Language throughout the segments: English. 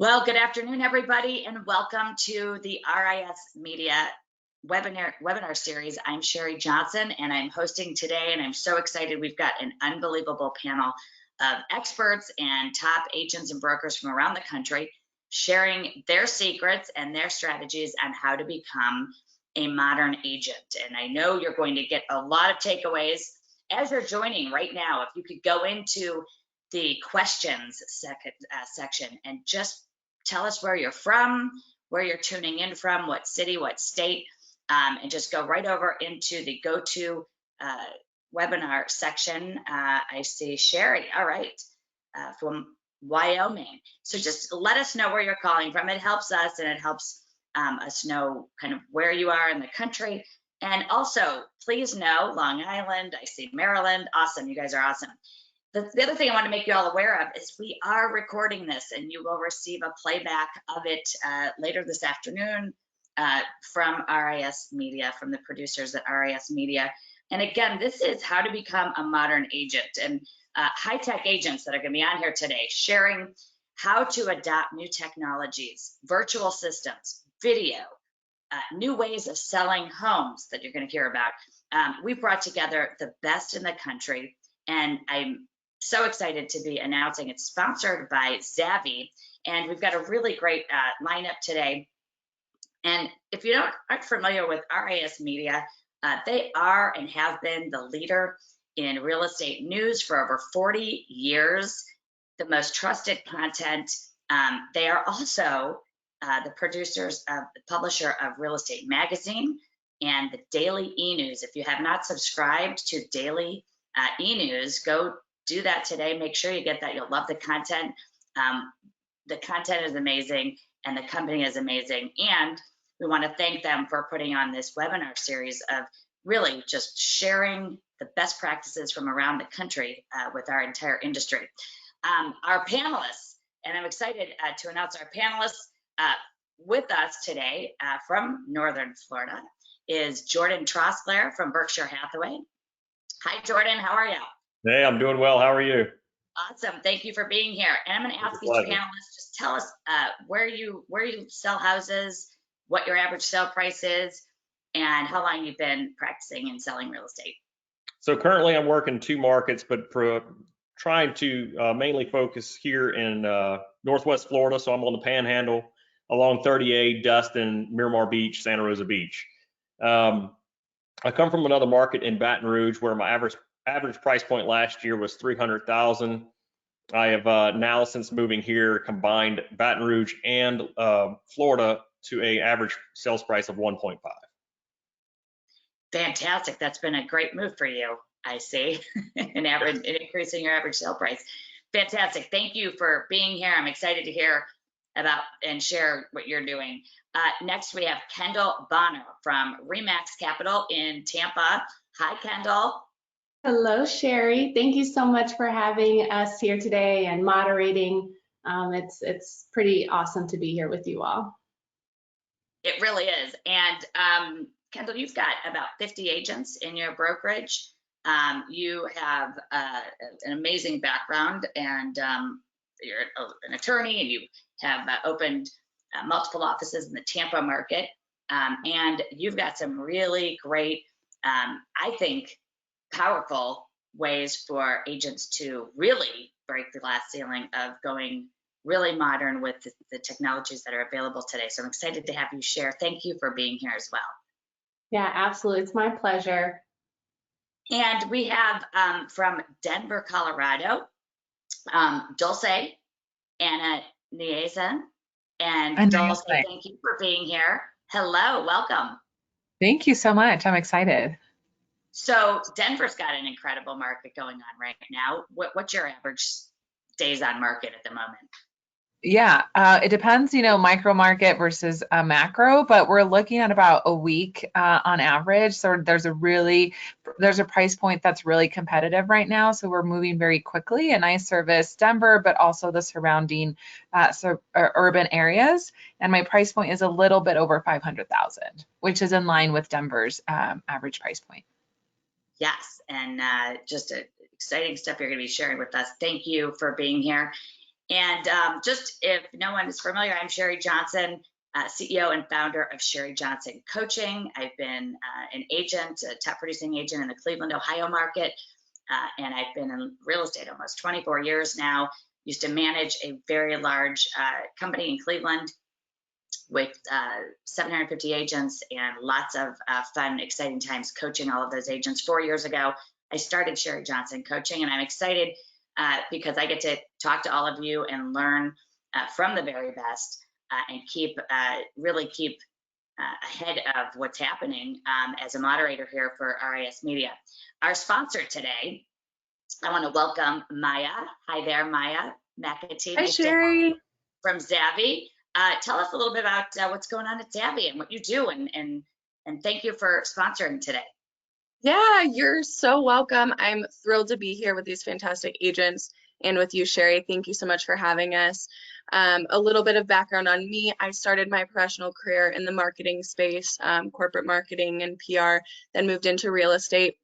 Well, good afternoon, everybody, and welcome to the RISMedia webinar series. I'm Sherri Johnson, and I'm hosting today, and I'm so excited. We've got an unbelievable panel of experts and top agents and brokers from around the country sharing their secrets and their strategies on how to become a modern agent. And I know you're going to get a lot of takeaways as you're joining right now. If you could go into the questions section and just tell us where you're from, where you're tuning in from, what city, what state, and just go right over into the go-to webinar section. I see Sherri, all right, from Wyoming. So just let us know where you're calling from. It helps us, and it helps us know kind of where you are in the country. And also, please know Long Island, I see Maryland. Awesome, you guys are awesome. The other thing I want to make you all aware of is we are recording this, and you will receive a playback of it later this afternoon from RISMedia, from the producers at RISMedia. And again, this is how to become a modern agent, and high-tech agents that are going to be on here today sharing how to adopt new technologies, virtual systems, video, new ways of selling homes that you're going to hear about. We brought together the best in the country, and I'm so excited to be announcing it's sponsored by Zavvy, and we've got a really great lineup today. And if you aren't familiar with RISMedia, they are and have been the leader in real estate news for over 40 years, the most trusted content. They are also the producers of the publisher of Real Estate Magazine and the Daily E-News. If you have not subscribed to Daily E-News, go do that today. Make sure you get that. You'll love the content. The content is amazing, and the company is amazing. And we want to thank them for putting on this webinar series of really just sharing the best practices from around the country with our entire industry. Our panelists, and I'm excited to announce our panelists with us today from Northern Florida, is Jordan Trosclair from Berkshire Hathaway. Hi, Jordan. How are you? Hey, I'm doing well. How are you? Awesome. Thank you for being here. And I'm going to ask each panelist, just tell us where you sell houses, what your average sale price is, and how long you've been practicing and selling real estate. So currently I'm working 2 markets, but trying to mainly focus here in Northwest Florida. So I'm on the Panhandle along 38, Destin, Miramar Beach, Santa Rosa Beach. I come from another market in Baton Rouge where my average price point last year was $300,000. I have now, since moving here, combined Baton Rouge and Florida to a average sales price of 1.5. Fantastic. That's been a great move for you, I see, an increasing your average sale price. Fantastic. Thank you for being here. I'm excited to hear about and share what you're doing. Next, we have Kendall Bonner from RE/MAX Capital in Tampa. Hi, Kendall. Hello, Sherri. Thank you so much for having us here today and moderating. It's pretty awesome to be here with you all. It really is. And Kendall, you've got about 50 agents in your brokerage. You have an amazing background, and you're an attorney, and you have opened multiple offices in the Tampa market. And you've got some really great, I think, powerful ways for agents to really break the glass ceiling of going really modern with the technologies that are available today. So I'm excited to have you share. Thank you for being here as well. Yeah, absolutely. It's my pleasure. And we have from Denver, Colorado, Dulce Ananyasaenz. And Dulce, thank you for being here. Hello, welcome. Thank you so much. I'm excited. So Denver's got an incredible market going on right now. What's your average days on market at the moment? Yeah, it depends, micro market versus macro, but we're looking at about a week on average. So there's a price point that's really competitive right now. So we're moving very quickly, and I service Denver, but also the surrounding urban areas. And my price point is a little bit over 500,000, which is in line with Denver's average price point. Yes, and just exciting stuff you're going to be sharing with us. Thank you for being here. And just if no one is familiar, I'm Sherri Johnson, CEO and founder of Sherri Johnson Coaching. I've been an agent, a top producing agent in the Cleveland, Ohio market, and I've been in real estate almost 24 years now. Used to manage a very large company in Cleveland with 750 agents and lots of fun, exciting times coaching all of those agents. 4 years ago, I started Sherri Johnson Coaching, and I'm excited because I get to talk to all of you and learn from the very best and really keep ahead of what's happening as a moderator here for RISMedia. Our sponsor today, I want to welcome Maya. Hi there, Maya McAtee. Hi, Sherri. From Zavvi. Tell us a little bit about what's going on at Zavvi and what you do, and thank you for sponsoring today. Yeah, you're so welcome. I'm thrilled to be here with these fantastic agents and with you, Sherri. Thank you so much for having us. A little bit of background on me. I started my professional career in the marketing space, corporate marketing and PR, then moved into real estate.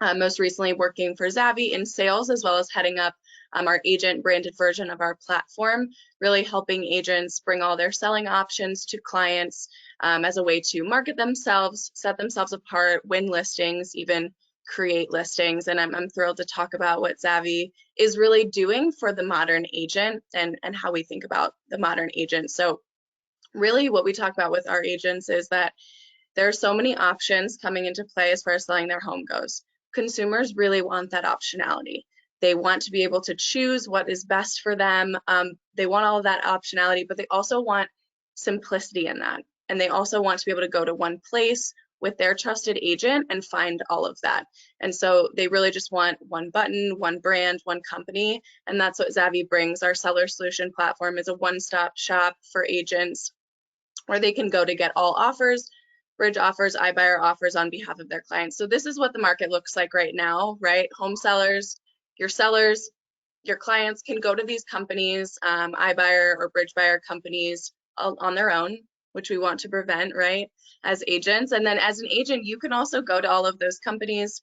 Most recently working for Zavvi in sales, as well as heading up our agent branded version of our platform, really helping agents bring all their selling options to clients as a way to market themselves, set themselves apart, win listings, even create listings. And I'm thrilled to talk about what Zavvi is really doing for the modern agent and how we think about the modern agent. So really what we talk about with our agents is that there are so many options coming into play as far as selling their home goes. Consumers really want that optionality. They want to be able to choose what is best for them. They want all of that optionality, but they also want simplicity in that. And they also want to be able to go to one place with their trusted agent and find all of that. And so they really just want one button, one brand, one company. And that's what Zavvi brings. Our seller solution platform is a one-stop shop for agents where they can go to get all offers, bridge offers, iBuyer offers on behalf of their clients. So this is what the market looks like right now, right? Home sellers, your clients can go to these companies, iBuyer or bridge buyer companies on their own, which we want to prevent, right, as agents. And then as an agent, you can also go to all of those companies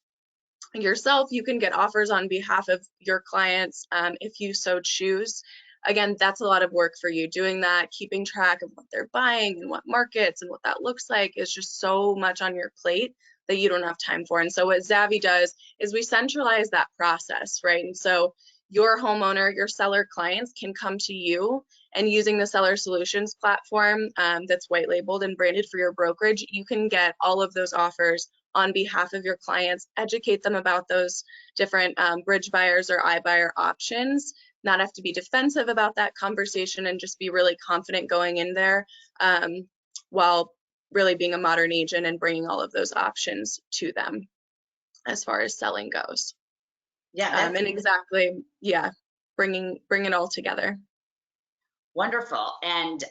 yourself. You can get offers on behalf of your clients if you so choose. Again, that's a lot of work for you. Doing that, keeping track of what they're buying and what markets and what that looks like is just so much on your plate that you don't have time for. And so what Zavvi does is we centralize that process, right? And so your homeowner, your seller clients can come to you, and using the seller solutions platform that's white labeled and branded for your brokerage, you can get all of those offers on behalf of your clients, educate them about those different bridge buyers or iBuyer options, not have to be defensive about that conversation, and just be really confident going in there while really being a modern agent and bringing all of those options to them as far as selling goes. Yeah, and exactly, yeah, bring it all together. Wonderful. And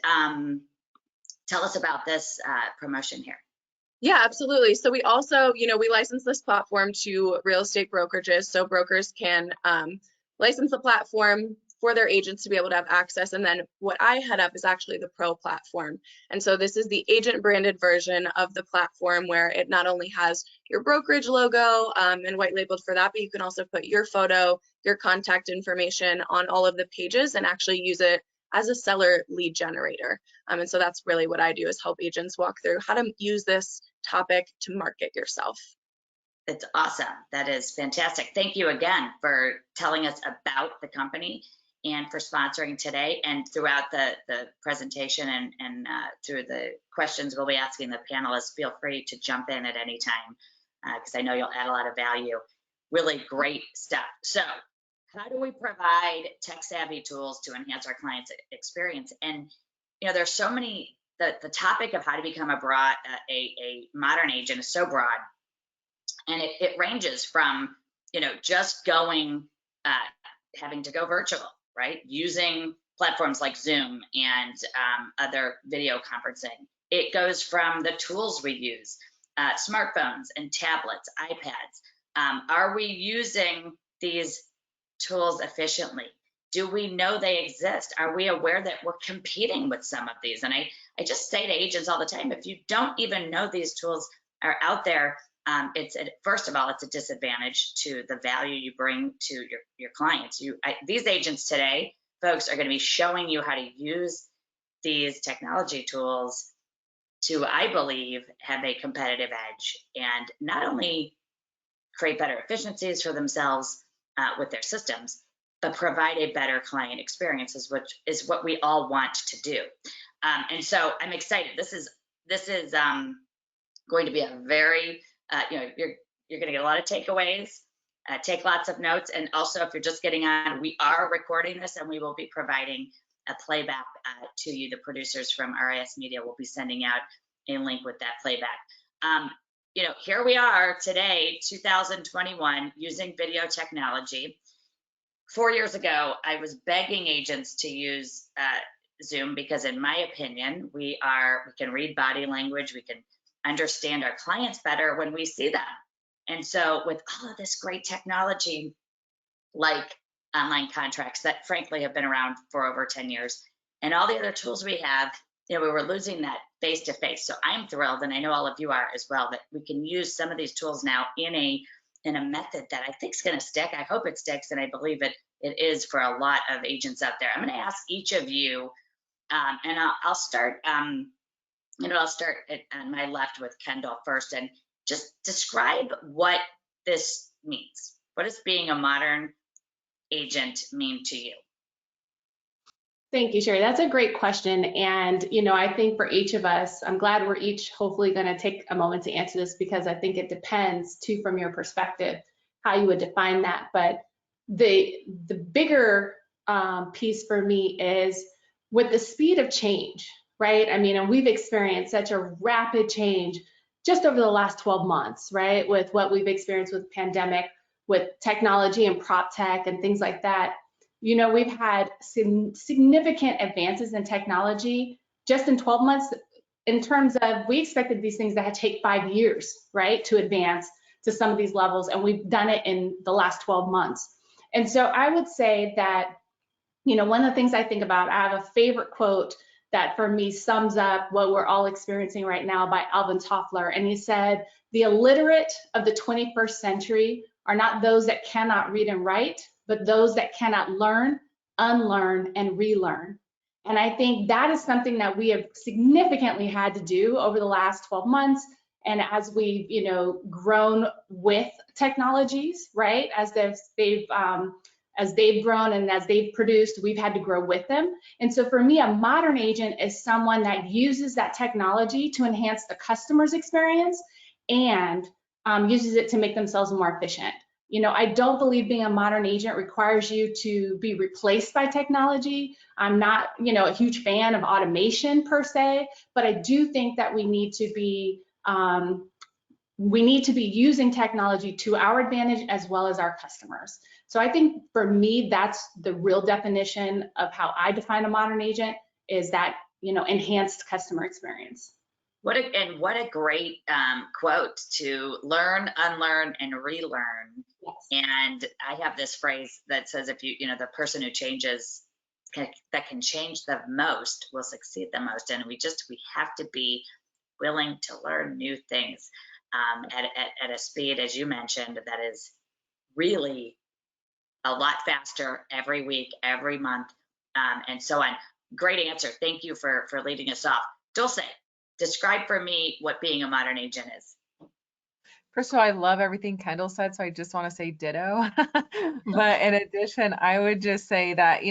tell us about this promotion here. Yeah, absolutely. So we also, we license this platform to real estate brokerages, so brokers can license the platform for their agents to be able to have access. And then what I head up is actually the pro platform. And so this is the agent branded version of the platform, where it not only has your brokerage logo and white labeled for that, but you can also put your photo, your contact information on all of the pages and actually use it as a seller lead generator. And so that's really what I do, is help agents walk through how to use this topic to market yourself. It's awesome. That is fantastic. Thank you again for telling us about the company and for sponsoring today. And throughout the presentation and through the questions we'll be asking the panelists, feel free to jump in at any time because I know you'll add a lot of value. Really great stuff. So how do we provide tech-savvy tools to enhance our clients' experience? And there's so many. The topic of how to become a modern agent is so broad, and it ranges from just going having to go virtual, right? Using platforms like Zoom and other video conferencing. It goes from the tools we use, smartphones and tablets, iPads. Are we using these tools efficiently? Do we know they exist? Are we aware that we're competing with some of these? And I just say to agents all the time, if you don't even know these tools are out there, first of all, it's a disadvantage to the value you bring to your clients. These agents today, folks are going to be showing you how to use these technology tools to, I believe, have a competitive edge and not only create better efficiencies for themselves with their systems, but provide a better client experience, which is what we all want to do. And so I'm excited. This is going to be a very, you're going to get a lot of takeaways. Take lots of notes. And also, if you're just getting on, we are recording this and we will be providing a playback to you. The producers from RISMedia will be sending out a link with that playback. Here we are today, 2021, using video technology. 4 years ago, I was begging agents to use Zoom because, in my opinion, we can read body language, we can understand our clients better when we see them. And so with all of this great technology, like online contracts that frankly have been around for over 10 years, and all the other tools we have, we were losing that face-to-face. So I'm thrilled, and I know all of you are as well, that we can use some of these tools now in a method that I think is going to stick. I hope it sticks, and I believe it is for a lot of agents out there. I'm going to ask each of you, and I'll start. I'll start on my left with Kendall first, and just describe what this means. What does being a modern agent mean to you? Thank you, Sherri. That's a great question. And, I think for each of us, I'm glad we're each hopefully going to take a moment to answer this, because I think it depends too, from your perspective, how you would define that. But the bigger piece for me is with the speed of change, right? I mean, and we've experienced such a rapid change just over the last 12 months, right? With what we've experienced with pandemic, with technology and prop tech and things like that. We've had significant advances in technology just in 12 months, in terms of, we expected these things that take 5 years, right, to advance to some of these levels, and we've done it in the last 12 months. And so I would say that, one of the things I think about, I have a favorite quote that for me sums up what we're all experiencing right now, by Alvin Toffler. And he said, "The illiterate of the 21st century are not those that cannot read and write, but those that cannot learn, unlearn, and relearn." And I think that is something that we have significantly had to do over the last 12 months. And as we've, grown with technologies, right, as they've grown and as they've produced, we've had to grow with them. And so for me, a modern agent is someone that uses that technology to enhance the customer's experience and uses it to make themselves more efficient. I don't believe being a modern agent requires you to be replaced by technology. I'm not, a huge fan of automation per se, but I do think that we need to be using technology to our advantage as well as our customers. So I think for me, that's the real definition of how I define a modern agent, is that, enhanced customer experience. What a great quote, to learn, unlearn, and relearn. Yes. And I have this phrase that says, if the person who changes, that can change the most will succeed the most. And we have to be willing to learn new things at a speed, as you mentioned, that is really a lot faster every week, every month, and so on. Great answer. Thank you for leading us off. Dulce, describe for me what being a modern agent is. First of all, I love everything Kendall said, so I just want to say ditto. But in addition, I would just say that,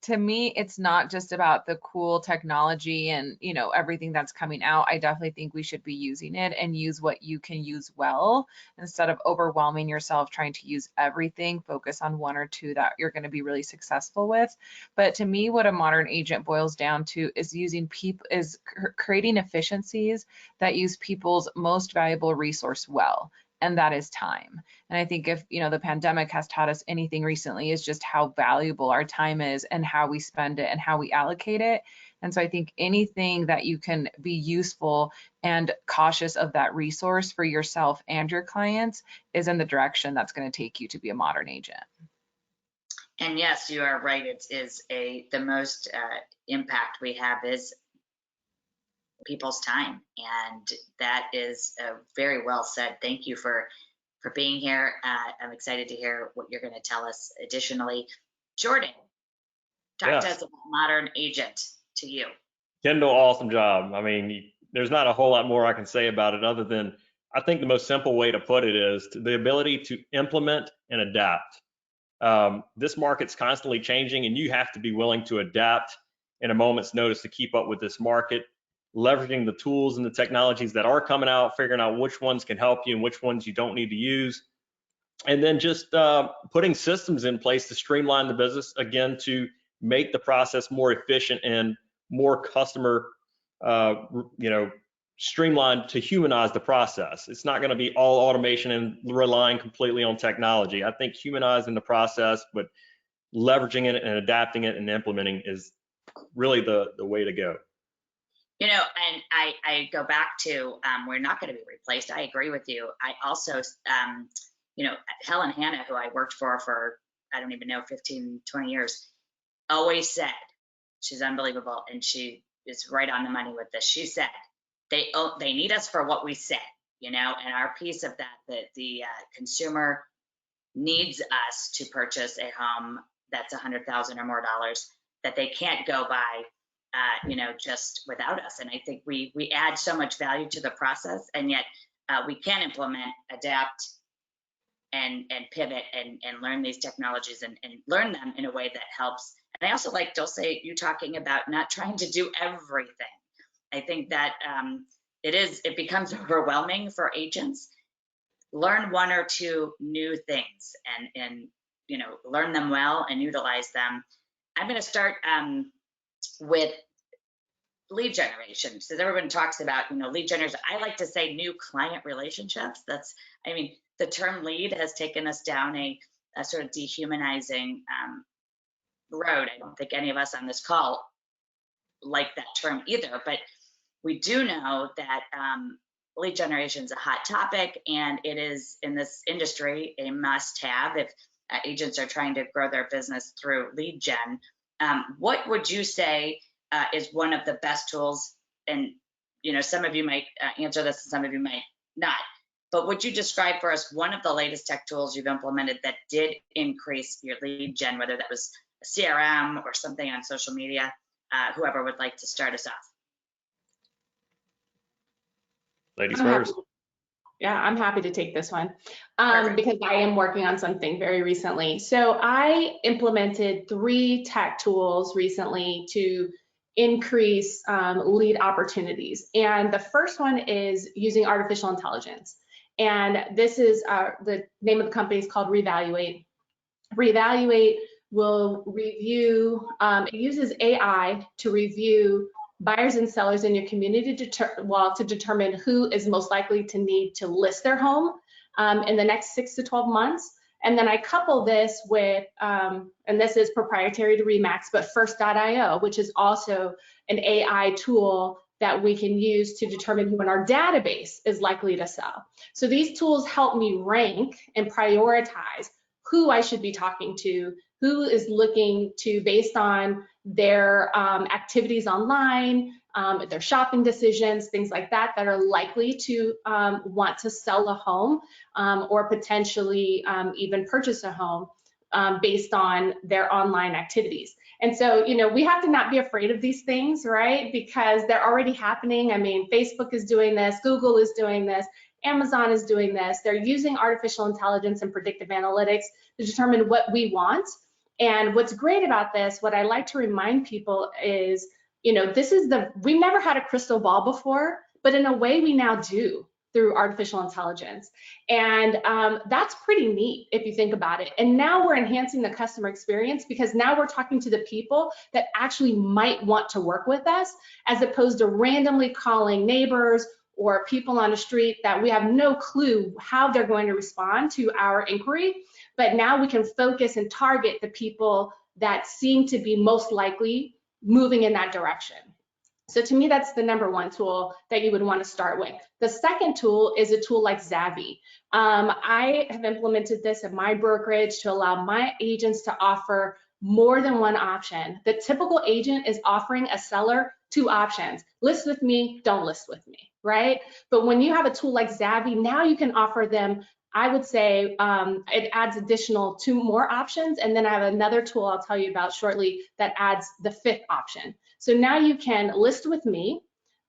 to me, it's not just about the cool technology and, everything that's coming out. I definitely think we should be using it and use what you can use well, instead of overwhelming yourself trying to use everything. Focus on one or two that you're going to be really successful with. But to me, what a modern agent boils down to is creating efficiencies that use people's most valuable resource well. And that is time. And I think if, the pandemic has taught us anything recently, is just how valuable our time is and how we spend it and how we allocate it. And so I think anything that you can be useful and cautious of that resource for yourself and your clients is in the direction that's going to take you to be a modern agent. And yes, you are right. It is the most impact we have is people's time, and that is very well said. Thank you for being here. I'm excited to hear what you're going to tell us additionally. Jordan, Talk Yes. to us about modern agent to you. Kendall, awesome job. I mean, there's not a whole lot more I can say about it other than I think the most simple way to put it is the ability to implement and adapt. This market's constantly changing, and you have to be willing to adapt in a moment's notice to keep up with this market, leveraging the tools and the technologies that are coming out, figuring out which ones can help you and which ones you don't need to use, and then just putting systems in place to streamline the business, again, to make the process more efficient and more customer, streamlined, to humanize the process. It's not going to be all automation and relying completely on technology. I think humanizing the process, but leveraging it and adapting it and implementing is really the way to go. You know, and I go back to, we're not going to be replaced. I agree with you. I also, Helen Hanna, who I worked for, I don't even know, 15, 20 years, always said, she's unbelievable, and she is right on the money with this. She said, they need us for what we said, and our piece of that the consumer needs us to purchase a home that's $100,000 or more dollars, that they can't go by, just without us. And I think we add so much value to the process, and yet we can implement, adapt, and pivot and learn these technologies and learn them in a way that helps. And I also like, Dulce, you talking about not trying to do everything. I think that it becomes overwhelming for agents. Learn one or two new things and learn them well and utilize them. I'm going to start with lead generation. So everyone talks about, lead generation. I like to say new client relationships. The term lead has taken us down a sort of dehumanizing road. I don't think any of us on this call like that term either, but we do know that lead generation is a hot topic, and it is, in this industry, a must-have if agents are trying to grow their business through lead gen. What would you say is one of the best tools? And some of you might answer this and some of you might not, but would you describe for us one of the latest tech tools you've implemented that did increase your lead gen, whether that was a CRM or something on social media? Whoever would like to start us off. Ladies first. Yeah, I'm happy to take this one Perfect. because I am working on something very recently. So I implemented 3 tech tools recently to increase lead opportunities. And the first one is using artificial intelligence. And this is the name of the company is called Reevaluate. Reevaluate will review, it uses AI to review buyers and sellers in your community to determine who is most likely to need to list their home in the next 6 to 12 months. And then I couple this with, and this is proprietary to Remax, but First.io, which is also an AI tool that we can use to determine who in our database is likely to sell. So these tools help me rank and prioritize who I should be talking to, who is looking to, based on their activities online, their shopping decisions, things like that, that are likely to want to sell a home or potentially even purchase a home based on their online activities. And so, we have to not be afraid of these things, right? Because they're already happening. I mean, Facebook is doing this, Google is doing this, Amazon is doing this. They're using artificial intelligence and predictive analytics to determine what we want. And what's great about this, what I like to remind people is, we never had a crystal ball before, but in a way we now do through artificial intelligence. And that's pretty neat if you think about it. And now we're enhancing the customer experience because now we're talking to the people that actually might want to work with us, as opposed to randomly calling neighbors or people on the street that we have no clue how they're going to respond to our inquiry. But now we can focus and target the people that seem to be most likely moving in that direction. So to me, that's the #1 tool that you would want to start with. The second tool is a tool like Zavvy. I have implemented this at my brokerage to allow my agents to offer more than one option. The typical agent is offering a seller 2 options: list with me, don't list with me, right? But when you have a tool like Zavvy, now you can offer them I would say it adds additional 2 more options. And then I have another tool I'll tell you about shortly that adds the 5th option. So now you can list with me.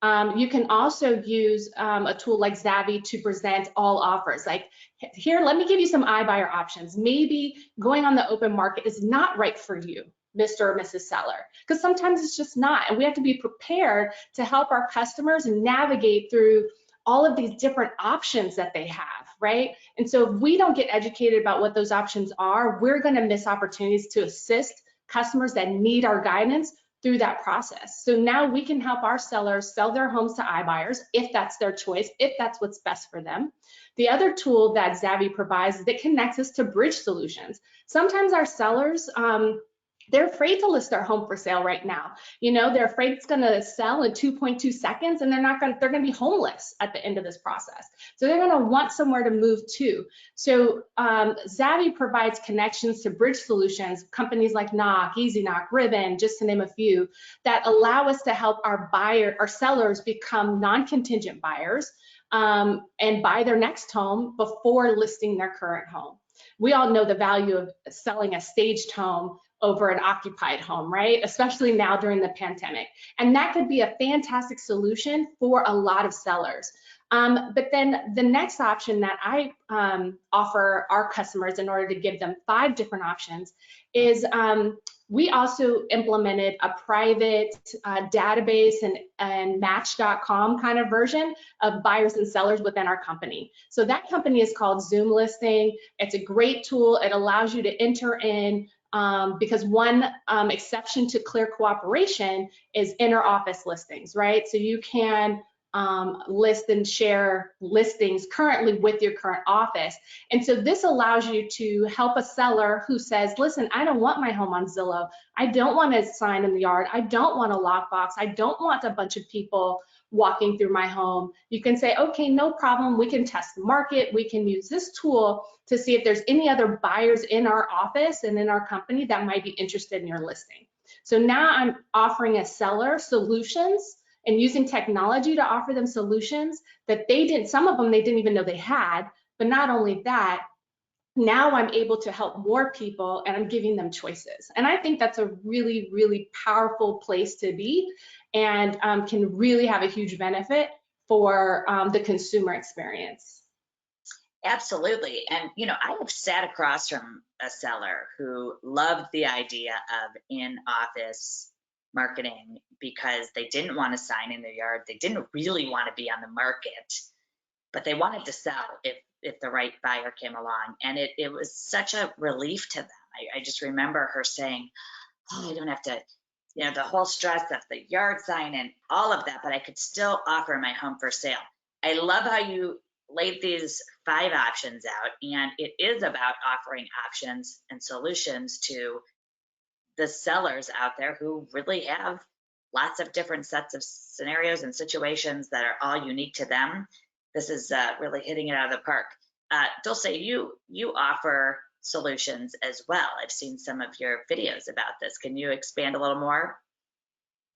You can also use a tool like Zavvy to present all offers. Like, here, let me give you some iBuyer options. Maybe going on the open market is not right for you, Mr. or Mrs. Seller, because sometimes it's just not. And we have to be prepared to help our customers navigate through all of these different options that they have, right? And so if we don't get educated about what those options are, we're going to miss opportunities to assist customers that need our guidance through that process. So now we can help our sellers sell their homes to iBuyers if that's their choice, if that's what's best for them. The other tool that Zavvy provides is that connects us to bridge solutions. Sometimes our sellers, they're afraid to list their home for sale right now. You know, they're afraid it's going to sell in 2.2 seconds, and they're going to be homeless at the end of this process. So they're going to want somewhere to move to. So Zavvy provides connections to bridge solutions, companies like Knock, Easy Knock, Ribbon, just to name a few, that allow us to help our sellers become non-contingent buyers and buy their next home before listing their current home. We all know the value of selling a staged home over an occupied home, right? Especially now during the pandemic. And that could be a fantastic solution for a lot of sellers. But then the next option that I offer our customers in order to give them 5 different options is we also implemented a private database and match.com kind of version of buyers and sellers within our company. So that company is called Zoom Listing. It's a great tool. It allows you to enter in because one exception to clear cooperation is inter-office listings, right? So you can list and share listings currently with your current office. And so this allows you to help a seller who says, listen, I don't want my home on Zillow. I don't want a sign in the yard. I don't want a lockbox. I don't want a bunch of people walking through my home. You can say, okay, no problem. We can test the market. We can use this tool to see if there's any other buyers in our office and in our company that might be interested in your listing. So now I'm offering a seller solutions and using technology to offer them solutions that some of them they didn't even know they had. But not only that, now I'm able to help more people and I'm giving them choices. And I think that's a really, really powerful place to be and can really have a huge benefit for the consumer experience. Absolutely. And, you know, I have sat across from a seller who loved the idea of in-office marketing because they didn't want to sign in their yard. They didn't really want to be on the market, but they wanted to sell if the right buyer came along. And it was such a relief to them. I just remember her saying, oh, I don't have to, you know, the whole stress of the yard sign and all of that, but I could still offer my home for sale. I love how you laid these 5 options out, and it is about offering options and solutions to the sellers out there who really have lots of different sets of scenarios and situations that are all unique to them. This is really hitting it out of the park. Dulce, you offer solutions as well. I've seen some of your videos about this. Can you expand a little more?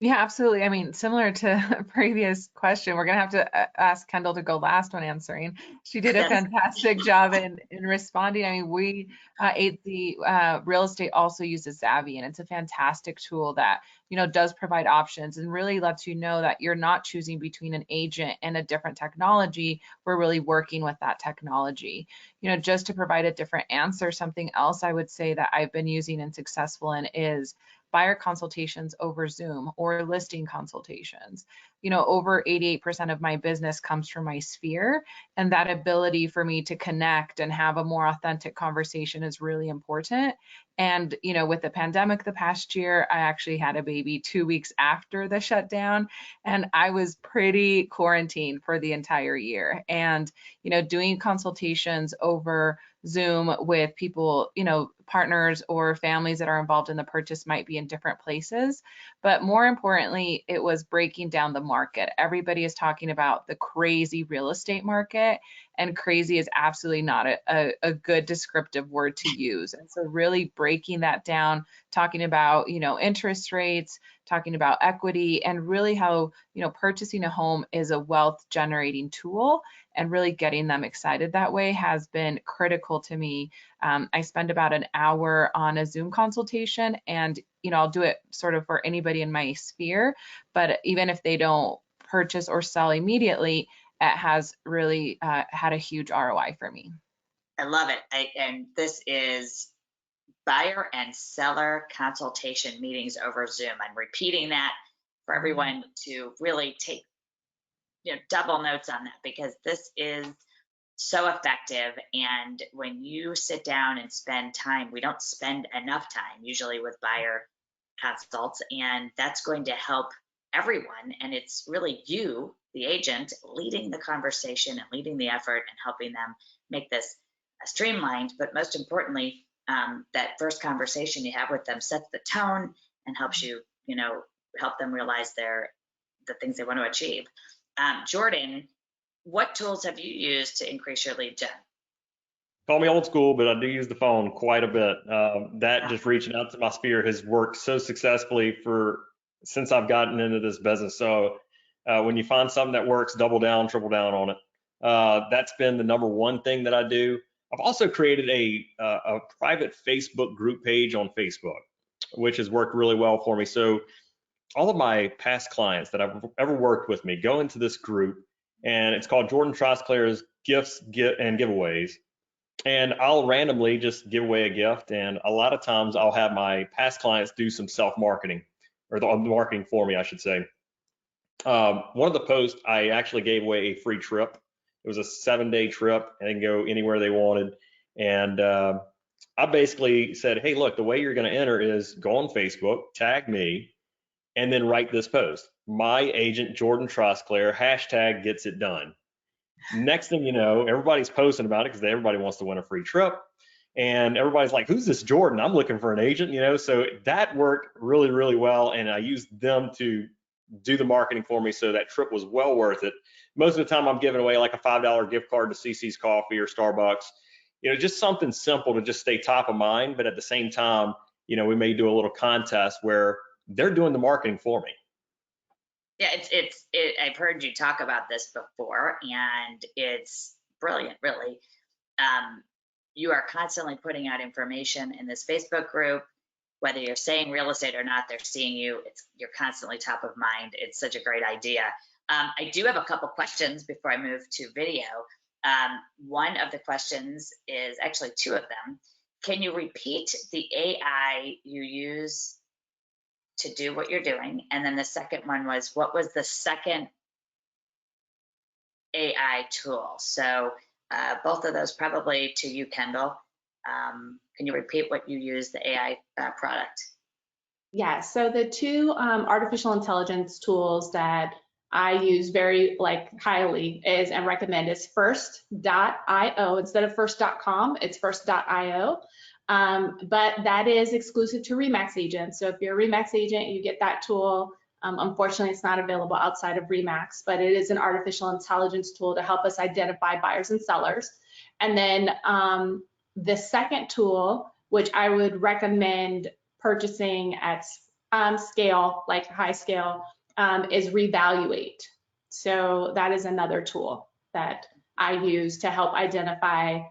Yeah, absolutely. I mean, similar to a previous question, we're going to have to ask Kendall to go last when answering. She did a Yes. fantastic job in responding. I mean, we the real estate also uses Zavvy, and it's a fantastic tool that, you know, does provide options and really lets you know that you're not choosing between an agent and a different technology. We're really working with that technology. You know, just to provide a different answer, something else I would say that I've been using and successful in is buyer consultations over Zoom or listing consultations. You know, over 88% of my business comes from my sphere, and that ability for me to connect and have a more authentic conversation is really important. And, you know, with the pandemic the past year, I actually had a baby 2 weeks after the shutdown, and I was pretty quarantined for the entire year. And, you know, doing consultations over Zoom with people, you know, partners or families that are involved in the purchase might be in different places. But more importantly, it was breaking down the market. Everybody is talking about the crazy real estate market, and crazy is absolutely not a good descriptive word to use. And so really breaking that down, talking about, you know, interest rates, talking about equity, and really how, you know, purchasing a home is a wealth generating tool. and really getting them excited that way has been critical to me. I spend about an hour on a Zoom consultation, and I'll do it sort of for anybody in my sphere, but even if they don't purchase or sell immediately, it has really had a huge ROI for me. I love it. And this is buyer and seller consultation meetings over Zoom. I'm repeating that for everyone to really take double notes on that, because this is so effective. And when you sit down and spend time, we don't spend enough time usually with buyer consults, and that's going to help everyone. And it's really you, the agent, leading the conversation and leading the effort and helping them make this streamlined. But most importantly, that first conversation you have with them sets the tone and helps you, help them realize the things they want to achieve. Jordan, what tools have you used to increase your lead gen? Call me old school, but I do use the phone quite a bit. That just reaching out to my sphere has worked so successfully since I've gotten into this business. So when you find something that works, double down, triple down on it. That's been the number one thing that I do. I've also created a private Facebook group page on Facebook, which has worked really well for me. So all of my past clients that have ever worked with me go into this group, and it's called Jordan Trosclair's Gifts and Giveaways. And I'll randomly just give away a gift. And a lot of times I'll have my past clients do some self-marketing, or the marketing for me, I should say. One of the posts, I actually gave away a free trip. It was a 7-day trip, and they can go anywhere they wanted. And I basically said, hey, look, the way you're going to enter is go on Facebook, tag me, and then write this post. My agent, Jordan Trosclair, hashtag gets it done. Next thing you know, everybody's posting about it because everybody wants to win a free trip. And everybody's like, who's this Jordan? I'm looking for an agent, So that worked really, really well. And I used them to do the marketing for me. So that trip was well worth it. Most of the time I'm giving away like a $5 gift card to CC's Coffee or Starbucks, just something simple to just stay top of mind. But at the same time, we may do a little contest where they're doing the marketing for me. Yeah, I've heard you talk about this before, and it's brilliant, really. You are constantly putting out information in this Facebook group, whether you're saying real estate or not, they're seeing you. You're constantly top of mind. It's such a great idea. I do have a couple questions before I move to video. One of the questions is actually two of them. Can you repeat the AI you use to do what you're doing? And then the second one was, what was the second AI tool? So both of those probably to you, Kendall. Can you repeat what you use the AI product? Yeah, so the two artificial intelligence tools that I use very highly and recommend is first.io. Instead of first.com, it's first.io. But that is exclusive to RE/MAX agents. So if you're a RE/MAX agent, you get that tool. Unfortunately, it's not available outside of RE/MAX, but it is an artificial intelligence tool to help us identify buyers and sellers. And then the second tool, which I would recommend purchasing at scale, like high scale, is Revaluate. So that is another tool that I use to help identify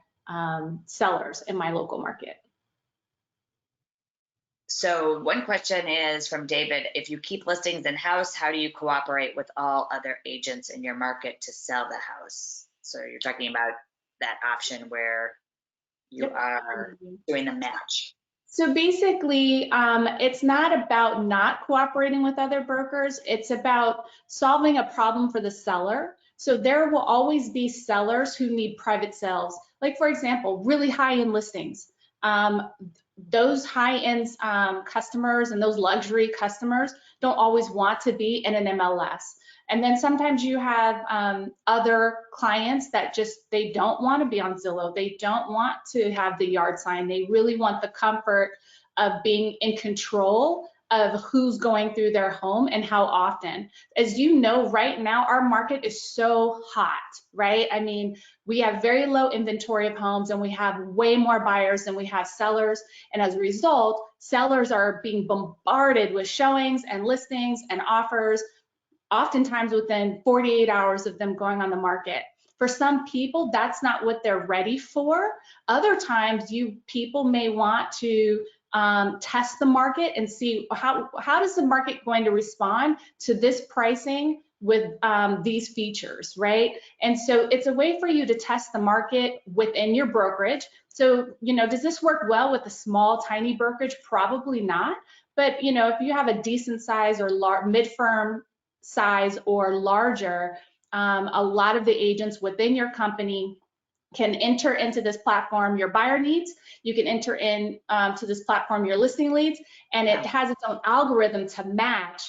sellers in my local market. So one question is from David: if you keep listings in-house, how do you cooperate with all other agents in your market to sell the house? So you're talking about that option where you are doing the match. So basically, it's not about not cooperating with other brokers. It's about solving a problem for the seller. So there will always be sellers who need private sales. Like, for example, really high-end listings. Those high-end customers and those luxury customers don't always want to be in an MLS. And then sometimes you have other clients that they don't want to be on Zillow. They don't want to have the yard sign. They really want the comfort of being in control of who's going through their home and how often. As you know, right now, our market is so hot, right? I mean, we have very low inventory of homes and we have way more buyers than we have sellers. And as a result, sellers are being bombarded with showings and listings and offers, oftentimes within 48 hours of them going on the market. For some people, that's not what they're ready for. Other times, people may want to test the market and see how does the market going to respond to this pricing with these features, right? And so it's a way for you to test the market within your brokerage. So, does this work well with a small, tiny brokerage? Probably not. But, if you have a decent size or mid-firm size or larger, a lot of the agents within your company can enter into this platform your buyer needs. You can enter in to this platform your listing leads, and it has its own algorithm to match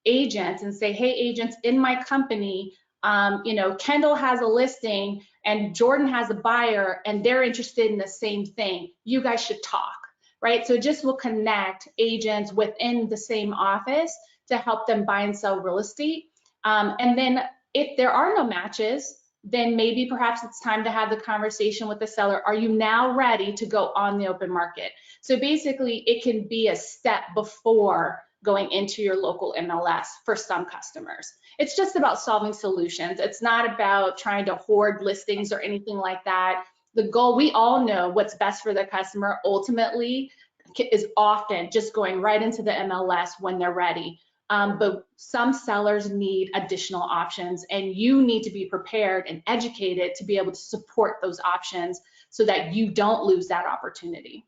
agents and say, hey, agents in my company, Kendall has a listing and Jordan has a buyer and they're interested in the same thing. You guys should talk, right? So it just will connect agents within the same office to help them buy and sell real estate. And then if there are no matches, then maybe perhaps it's time to have the conversation with the seller. Are you now ready to go on the open market? So basically, it can be a step before going into your local MLS for some customers. It's just about solving solutions. It's not about trying to hoard listings or anything like that. The goal, we all know what's best for the customer ultimately is often just going right into the MLS when they're ready. But some sellers need additional options, and you need to be prepared and educated to be able to support those options so that you don't lose that opportunity.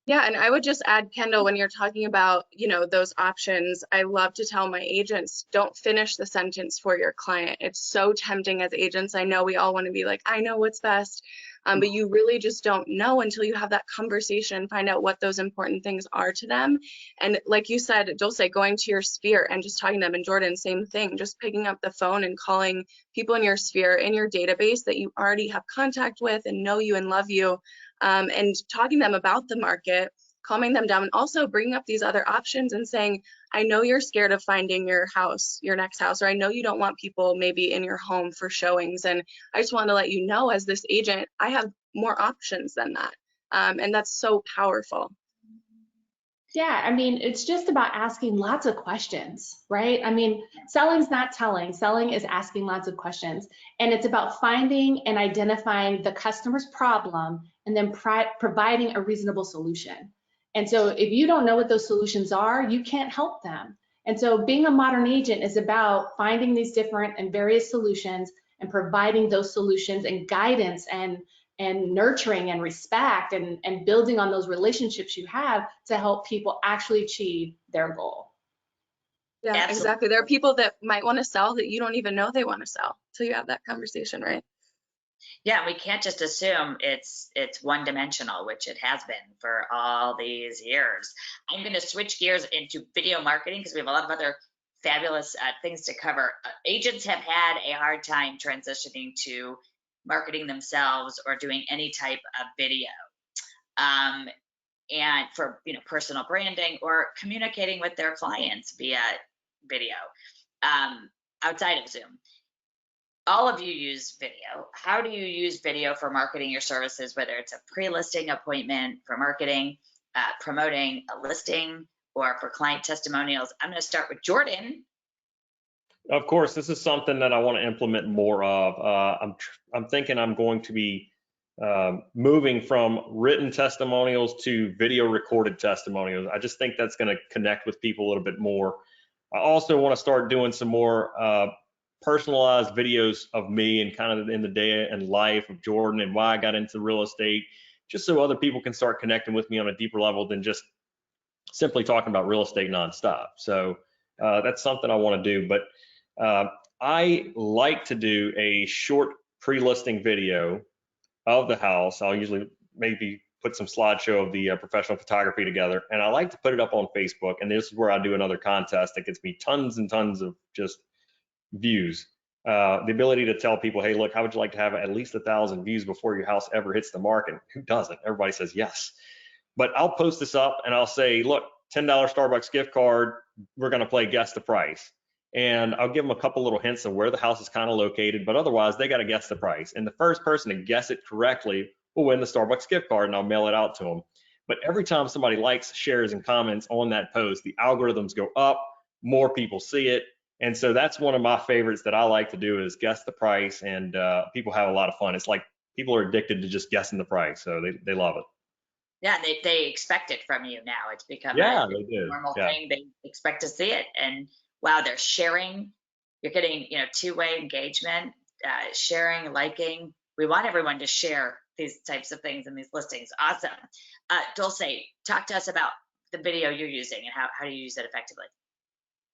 Yeah, and I would just add, Kendall, when you're talking about, those options, I love to tell my agents, don't finish the sentence for your client. It's so tempting as agents. I know we all want to be like, I know what's best, but you really just don't know until you have that conversation, find out what those important things are to them. And like you said, Dulce, going to your sphere and just talking to them, and Jordan, same thing, just picking up the phone and calling people in your sphere, in your database that you already have contact with and know you and love you. And talking to them about the market, calming them down, and also bringing up these other options and saying, I know you're scared of finding your house, your next house, or I know you don't want people maybe in your home for showings. And I just want to let you know, as this agent, I have more options than that. And that's so powerful. Yeah, I mean, it's just about asking lots of questions, right? I mean, selling's not telling. Selling is asking lots of questions. And it's about finding and identifying the customer's problem and then providing a reasonable solution. And so if you don't know what those solutions are, you can't help them. And so being a modern agent is about finding these different and various solutions and providing those solutions and guidance and nurturing and respect and building on those relationships you have to help people actually achieve their goal. Yeah, absolutely. Exactly. There are people that might want to sell that you don't even know they want to sell till you have that conversation, right? Yeah, we can't just assume it's one-dimensional, which it has been for all these years. I'm going to switch gears into video marketing because we have a lot of other fabulous things to cover. Agents have had a hard time transitioning to marketing themselves or doing any type of video, and for personal branding or communicating with their clients via video outside of Zoom. All of you use video. How do you use video for marketing your services, whether it's a pre-listing appointment for marketing, promoting a listing, or for client testimonials? I'm going to start with Jordan. Of course, this is something that I want to implement more of. I'm thinking I'm going to be moving from written testimonials to video recorded testimonials. I just think that's going to connect with people a little bit more. I also want to start doing some more personalized videos of me and kind of in the day and life of Jordan and why I got into real estate, just so other people can start connecting with me on a deeper level than just simply talking about real estate nonstop. So that's something I want to do. But I like to do a short pre-listing video of the house. I'll usually maybe put some slideshow of the professional photography together, and I like to put it up on Facebook. And this is where I do another contest that gets me tons and tons of just views. The ability to tell people, hey, look, how would you like to have at least 1,000 views before your house ever hits the market? Who doesn't? Everybody says yes. But I'll post this up and I'll say, look, $10 Starbucks gift card, we're going to play guess the price. And I'll give them a couple little hints of where the house is kind of located, but otherwise they got to guess the price. And the first person to guess it correctly will win the Starbucks gift card, and I'll mail it out to them. But every time somebody likes, shares, and comments on that post, the algorithms go up, more people see it, And so that's one of my favorites that I like to do is guess the price, and people have a lot of fun. It's like people are addicted to just guessing the price, so they love it. Yeah, they expect it from you now. It's become Yeah, a they do. normal Yeah. thing. They expect to see it. And wow, they're sharing. You're getting, two-way engagement, sharing, liking. We want everyone to share these types of things and these listings. Awesome. Dulce, talk to us about the video you're using and how do you use it effectively?